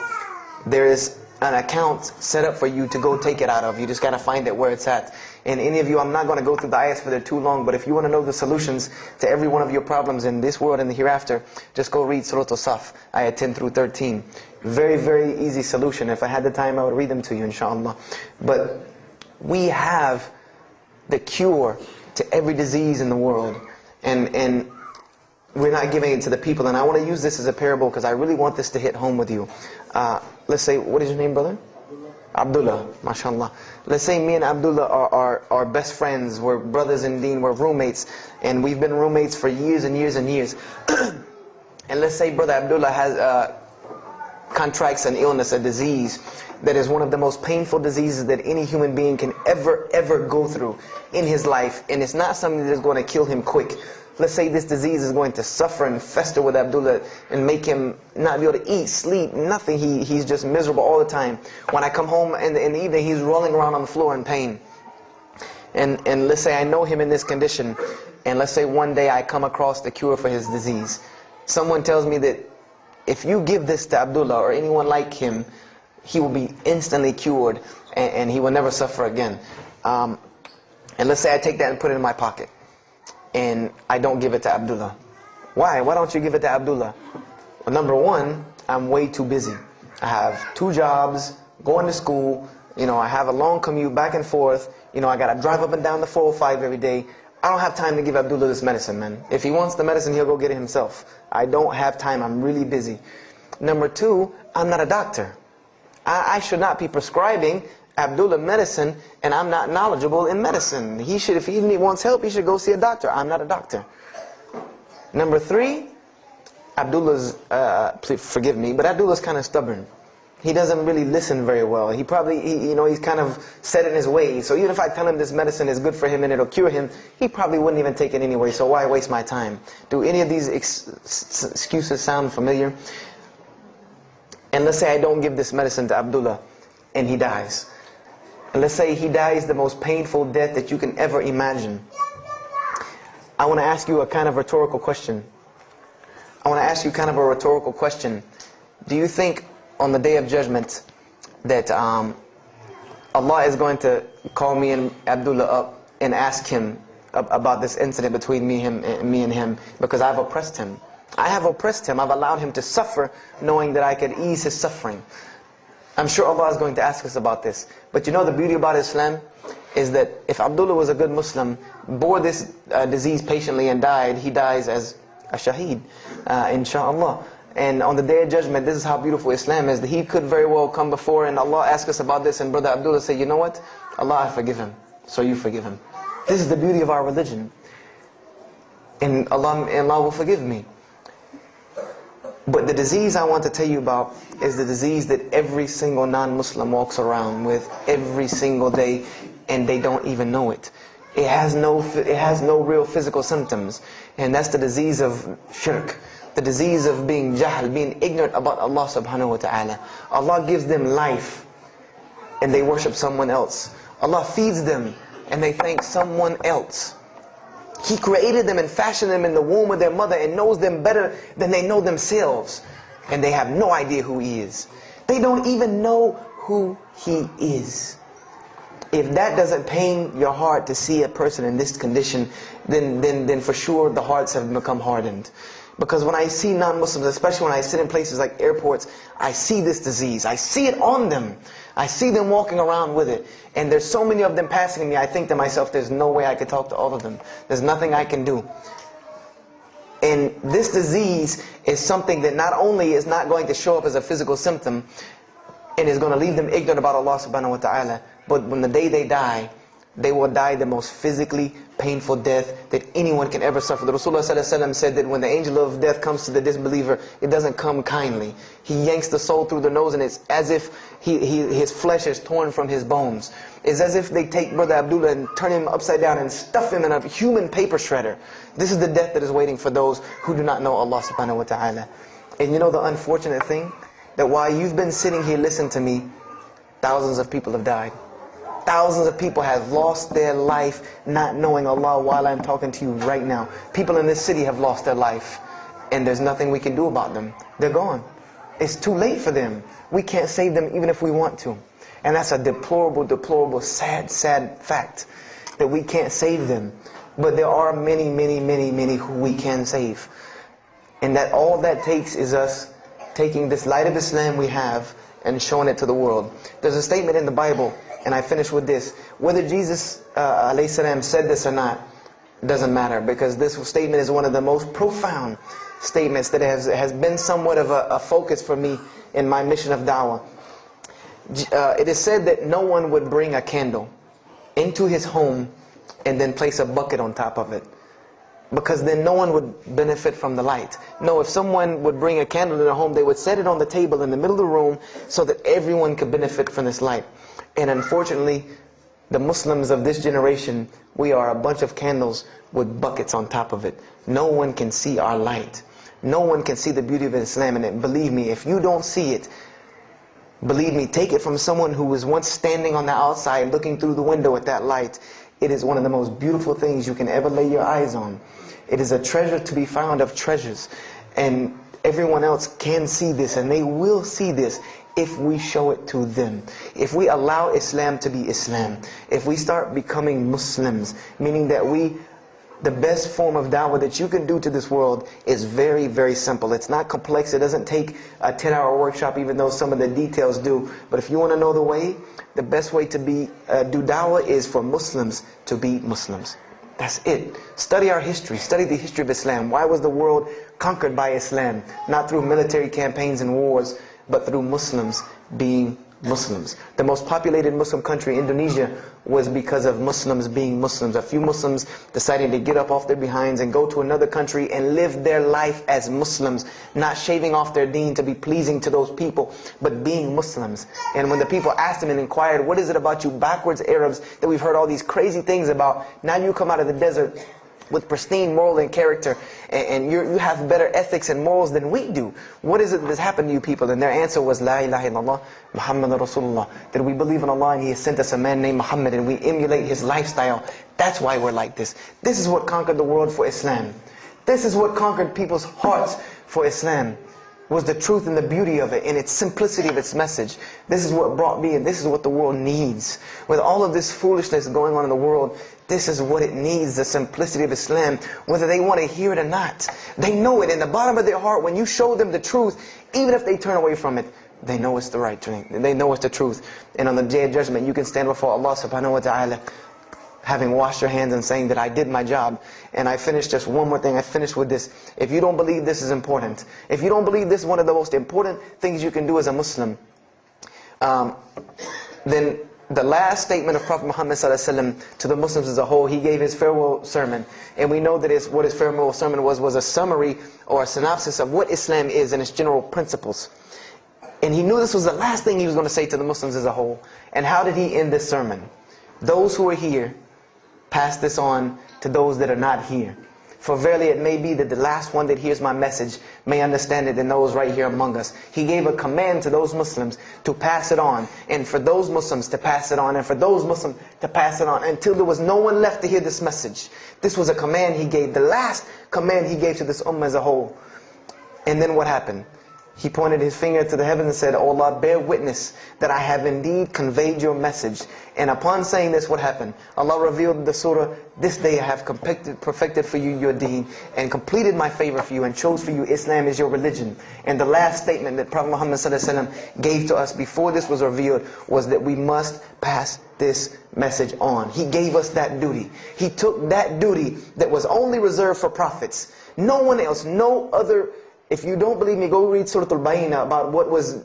there is an account set up for you to go take it out of. You just got to find it where it's at. And any of you, I'm not going to go through the ayahs for they're too long, but if you want to know the solutions to every one of your problems in this world and the hereafter, just go read Surah Al-Saf, ayah 10 through 13. Very, very easy solution. If I had the time, I would read them to you, inshallah. But we have the cure to every disease in the world. And we're not giving it to the people. And I want to use this as a parable, because I really want this to hit home with you. Let's say, what is your name, brother? Abdullah, mashallah. Let's say me and Abdullah are best friends. We're brothers in deen, we're roommates. And we've been roommates for years and years and years. And let's say brother Abdullah has contracts an illness, a disease that is one of the most painful diseases that any human being can ever go through in his life. And it's not something that is going to kill him quick. Let's say this disease is going to suffer and fester with Abdullah and make him not be able to eat, sleep, nothing. He's just miserable all the time. When I come home in the evening, he's rolling around on the floor in pain. And let's say I know him in this condition, and let's say one day I come across the cure for his disease. Someone tells me that if you give this to Abdullah or anyone like him, he will be instantly cured and he will never suffer again. And let's say I take that and put it in my pocket, and I don't give it to Abdullah. Why? Why don't you give it to Abdullah? Well, number one, I'm way too busy. I have 2 jobs, going to school, I have a long commute back and forth, I got to drive up and down the 405 every day. I don't have time to give Abdullah this medicine, man. If he wants the medicine, he'll go get it himself. I don't have time, I'm really busy. Number 2, I'm not a doctor. I should not be prescribing Abdullah medicine, and I'm not knowledgeable in medicine. He should, if he wants help, he should go see a doctor. I'm not a doctor. Number 3, Abdullah's, please forgive me, but Abdullah's kind of stubborn. He doesn't really listen very well. He probably, he's kind of set in his ways. So even if I tell him this medicine is good for him and it'll cure him, he probably wouldn't even take it anyway. So why waste my time? Do any of these excuses sound familiar? And let's say I don't give this medicine to Abdullah and he dies. And let's say he dies the most painful death that you can ever imagine. I want to ask you a kind of rhetorical question. I want to ask you kind of a rhetorical question. Do you think on the Day of Judgment that Allah is going to call me and Abdullah up and ask him about this incident between me and him because I've oppressed him? I have oppressed him. I've allowed him to suffer knowing that I could ease his suffering. I'm sure Allah is going to ask us about this. But you know the beauty about Islam is that if Abdullah was a good Muslim, bore this disease patiently and died, he dies as a shaheed, inshaAllah. And on the Day of Judgment, this is how beautiful Islam is, that he could very well come before and Allah ask us about this, and Brother Abdullah say, you know what? Allah, I forgive him, so you forgive him. This is the beauty of our religion. And Allah will forgive me. But the disease I want to tell you about is the disease that every single non-Muslim walks around with every single day, and they don't even know it. It has no real physical symptoms, and that's the disease of shirk, the disease of being jahl, being ignorant about Allah subhanahu wa ta'ala. Allah gives them life, and they worship someone else. Allah feeds them, and they thank someone else. He created them and fashioned them in the womb of their mother and knows them better than they know themselves. And they have no idea who He is. They don't even know who He is. If that doesn't pain your heart to see a person in this condition, then for sure the hearts have become hardened. Because when I see non-Muslims, especially when I sit in places like airports, I see this disease. I see it on them. I see them walking around with it. And there's so many of them passing me, I think to myself, there's no way I could talk to all of them. There's nothing I can do. And this disease is something that not only is not going to show up as a physical symptom, and is going to leave them ignorant about Allah subhanahu wa ta'ala, but when the day they die, they will die the most physically painful death that anyone can ever suffer. The Rasulullah said that when the angel of death comes to the disbeliever, it doesn't come kindly. He yanks the soul through the nose, and it's as if his flesh is torn from his bones. It's as if they take Brother Abdullah and turn him upside down and stuff him in a human paper shredder. This is the death that is waiting for those who do not know Allah subhanahu wa ta'ala. And you know the unfortunate thing? That while you've been sitting here listening to me, thousands of people have died. Thousands of people have lost their life not knowing Allah while I'm talking to you right now. People in this city have lost their life, and there's nothing we can do about them. They're gone. It's too late for them. We can't save them even if we want to. And that's a deplorable, deplorable, sad, sad fact that we can't save them. But there are many, many, many, many who we can save. And that all that takes is us taking this light of Islam we have and showing it to the world. There's a statement in the Bible, and I finish with this. Whether Jesus ﷺ said this or not doesn't matter, because this statement is one of the most profound statements that has been somewhat of a focus for me in my mission of da'wah. It is said that no one would bring a candle into his home and then place a bucket on top of it, because then no one would benefit from the light. No, if someone would bring a candle in their home, they would set it on the table in the middle of the room so that everyone could benefit from this light. And unfortunately, the Muslims of this generation, we are a bunch of candles with buckets on top of it. No one can see our light. No one can see the beauty of Islam. And believe me, if you don't see it, believe me, take it from someone who was once standing on the outside looking through the window at that light. It is one of the most beautiful things you can ever lay your eyes on. It is a treasure to be found of treasures. And everyone else can see this, and they will see this if we show it to them. If we allow Islam to be Islam. If we start becoming Muslims, meaning that the best form of da'wah that you can do to this world is very, very simple. It's not complex. It doesn't take a 10-hour workshop, even though some of the details do. But if you want to know the way, the best way to do da'wah is for Muslims to be Muslims. That's it. Study our history. Study the history of Islam. Why was the world conquered by Islam? Not through military campaigns and wars, but through Muslims being Muslims. The most populated Muslim country, Indonesia, was because of Muslims being Muslims. A few Muslims deciding to get up off their behinds and go to another country and live their life as Muslims, not shaving off their deen to be pleasing to those people, but being Muslims. And when the people asked them and inquired, what is it about you backwards Arabs that we've heard all these crazy things about? Now you come out of the desert with pristine moral and character, and you have better ethics and morals than we do. What is it that has happened to you people? And their answer was, La ilaha illallah, Muhammad Rasulullah. That we believe in Allah and He has sent us a man named Muhammad, and we emulate his lifestyle. That's why we're like this. This is what conquered the world for Islam. This is what conquered people's hearts for Islam. Was the truth and the beauty of it, and its simplicity of its message. This is what brought me, and this is what the world needs. With all of this foolishness going on in the world, this is what it needs, the simplicity of Islam, whether they want to hear it or not. They know it in the bottom of their heart. When you show them the truth, even if they turn away from it, they know it's the right thing. They know it's the truth. And on the day of judgment, you can stand before Allah subhanahu wa ta'ala, having washed your hands and saying that I did my job. And I finished just one more thing. I finished with this. If you don't believe this is important, if you don't believe this is one of the most important things you can do as a Muslim, then the last statement of Prophet Muhammad ﷺ to the Muslims as a whole, he gave his farewell sermon. And we know that what his farewell sermon was a summary or a synopsis of what Islam is and its general principles. And he knew this was the last thing he was going to say to the Muslims as a whole. And how did he end this sermon? Those who are here, pass this on to those that are not here. For verily it may be that the last one that hears my message may understand it than those right here among us. He gave a command to those Muslims to pass it on, and for those Muslims to pass it on, and for those Muslims to pass it on, until there was no one left to hear this message. This was a command he gave, the last command he gave to this ummah as a whole. And then what happened? He pointed his finger to the heavens and said, "O Allah, bear witness that I have indeed conveyed your message." And upon saying this, what happened? Allah revealed the surah, "This day I have perfected for you your deen, and completed my favor for you, and chose for you Islam as your religion." And the last statement that Prophet Muhammad ﷺ gave to us before this was revealed was that we must pass this message on. He gave us that duty. He took that duty that was only reserved for prophets. No one else, no other. If you don't believe me, go read Surah Al-Bayna about what was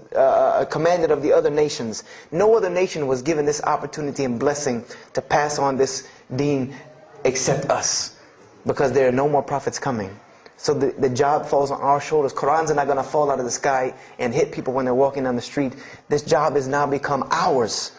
commanded of the other nations. No other nation was given this opportunity and blessing to pass on this deen except us. Because there are no more prophets coming. So the job falls on our shoulders. Qurans are not going to fall out of the sky and hit people when they're walking down the street. This job has now become ours.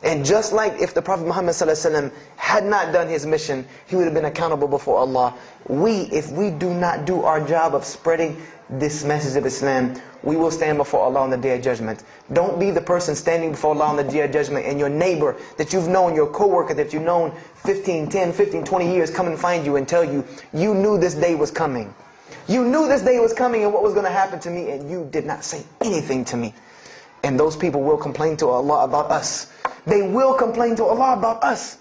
And just like if the Prophet Muhammad ﷺ had not done his mission, he would have been accountable before Allah. If we do not do our job of spreading this message of Islam, we will stand before Allah on the Day of Judgment. Don't be the person standing before Allah on the Day of Judgment and your neighbor that you've known, your co-worker that you've known 10, 15, 20 years come and find you and tell you, you knew this day was coming. You knew this day was coming and what was going to happen to me, and you did not say anything to me. And those people will complain to Allah about us. They will complain to Allah about us.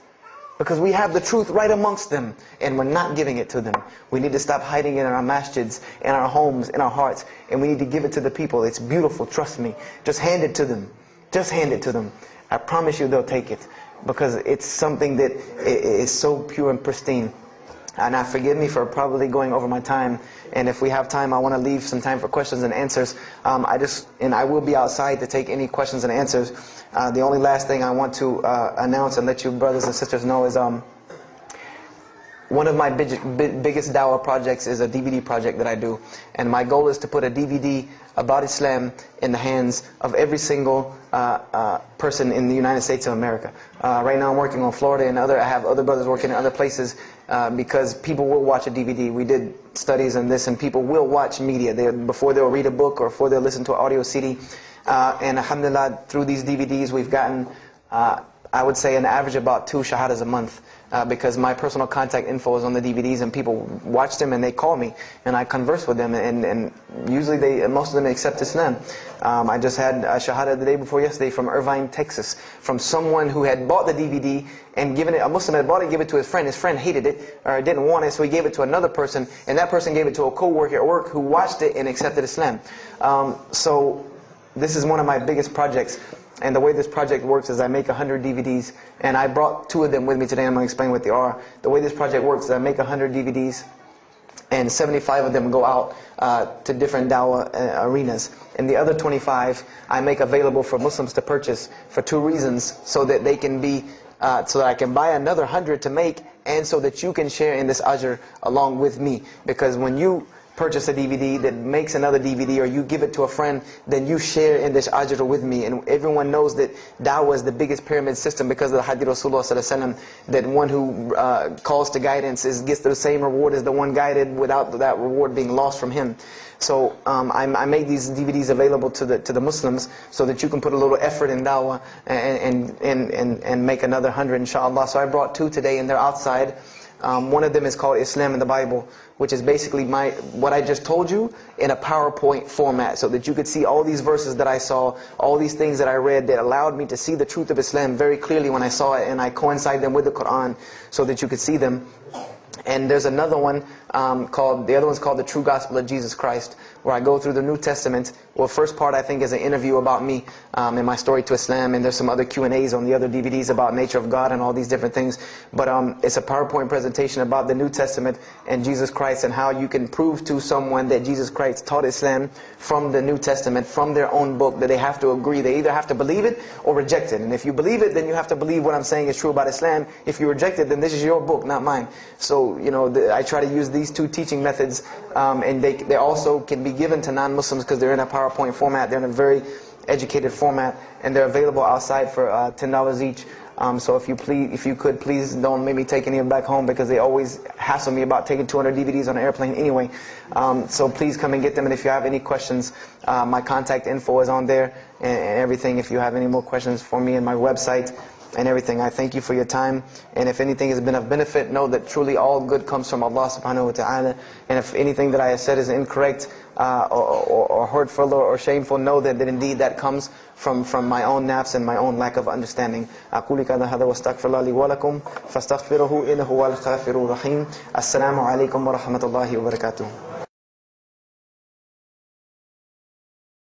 Because we have the truth right amongst them, and we're not giving it to them. We need to stop hiding it in our masjids, in our homes, in our hearts, and we need to give it to the people. It's beautiful, trust me. Just hand it to them. Just hand it to them. I promise you they'll take it, because it's something that is so pure and pristine. And now forgive me for probably going over my time, and if we have time, I want to leave some time for questions and answers. I will be outside to take any questions and answers. The only last thing I want to announce and let you brothers and sisters know is one of my biggest dawah projects is a DVD project that I do. And my goal is to put a DVD about Islam in the hands of every single person in the United States of America. Right now I'm working on Florida and I have other brothers working in other places because people will watch a DVD. We did studies on this, and people will watch media before they'll read a book or before they'll listen to an audio CD. And alhamdulillah, through these DVDs we've gotten, I would say, an average about 2 shahadas a month. Because my personal contact info is on the DVDs, and people watch them and they call me and I converse with them, and usually most of them accept Islam. I just had a shahada the day before yesterday from Irvine, Texas, from someone who had bought the DVD and given it, a Muslim had bought it and given it to his friend. His friend hated it or didn't want it, so he gave it to another person, and that person gave it to a co-worker at work who watched it and accepted Islam. So this is one of my biggest projects. And the way this project works is I make 100 DVDs, and I brought 2 of them with me today. I'm going to explain what they are. The way this project works is I make 100 DVDs, and 75 of them go out to different dawah arenas. And the other 25 I make available for Muslims to purchase for 2 reasons: so that they can be, so that I can buy another 100 to make, and so that you can share in this ajr along with me. Because when you purchase a DVD that makes another DVD, or you give it to a friend, then you share in this ajr with me. And everyone knows that da'wah is the biggest pyramid system because of the hadith Rasulullah sallallahu alaihi wasallam, that one who calls to guidance gets the same reward as the one guided, without that reward being lost from him. So I made these DVDs available to the Muslims so that you can put a little effort in da'wah and make another 100 inshallah. So I brought 2 today, and they're outside. One of them is called Islam in the Bible, which is basically what I just told you in a PowerPoint format, so that you could see all these verses that I saw, all these things that I read that allowed me to see the truth of Islam very clearly when I saw it, and I coincide them with the Quran so that you could see them. And there's another one the other one's called The True Gospel of Jesus Christ, where I go through the New Testament. Well, first part I think is an interview about me and my story to Islam, and there's some other Q&As on the other DVDs about nature of God and all these different things. But it's a PowerPoint presentation about the New Testament and Jesus Christ, and how you can prove to someone that Jesus Christ taught Islam from the New Testament, from their own book, that they have to agree. They either have to believe it or reject it. And if you believe it, then you have to believe what I'm saying is true about Islam. If you reject it, then this is your book, not mine. So, I try to use these 2 teaching methods, and they also can be given to non-Muslims because they're in a PowerPoint format. They're in a very educated format, and they're available outside for $10 each. So if you could, please don't make me take any of them back home, because they always hassle me about taking 200 DVDs on an airplane anyway. So please come and get them. And if you have any questions, my contact info is on there and everything. If you have any more questions for me, and my website and everything. I thank you for your time, and if anything has been of benefit, know that truly all good comes from Allah subhanahu wa ta'ala. And if anything that I have said is incorrect or hurtful or shameful, know that indeed that comes from my own nafs and my own lack of understanding. أقول هذا واستغفر الله لي ولكم فاستغفروه إنه هو الغفور الرحيم. السلام عليكم ورحمة الله وبركاته.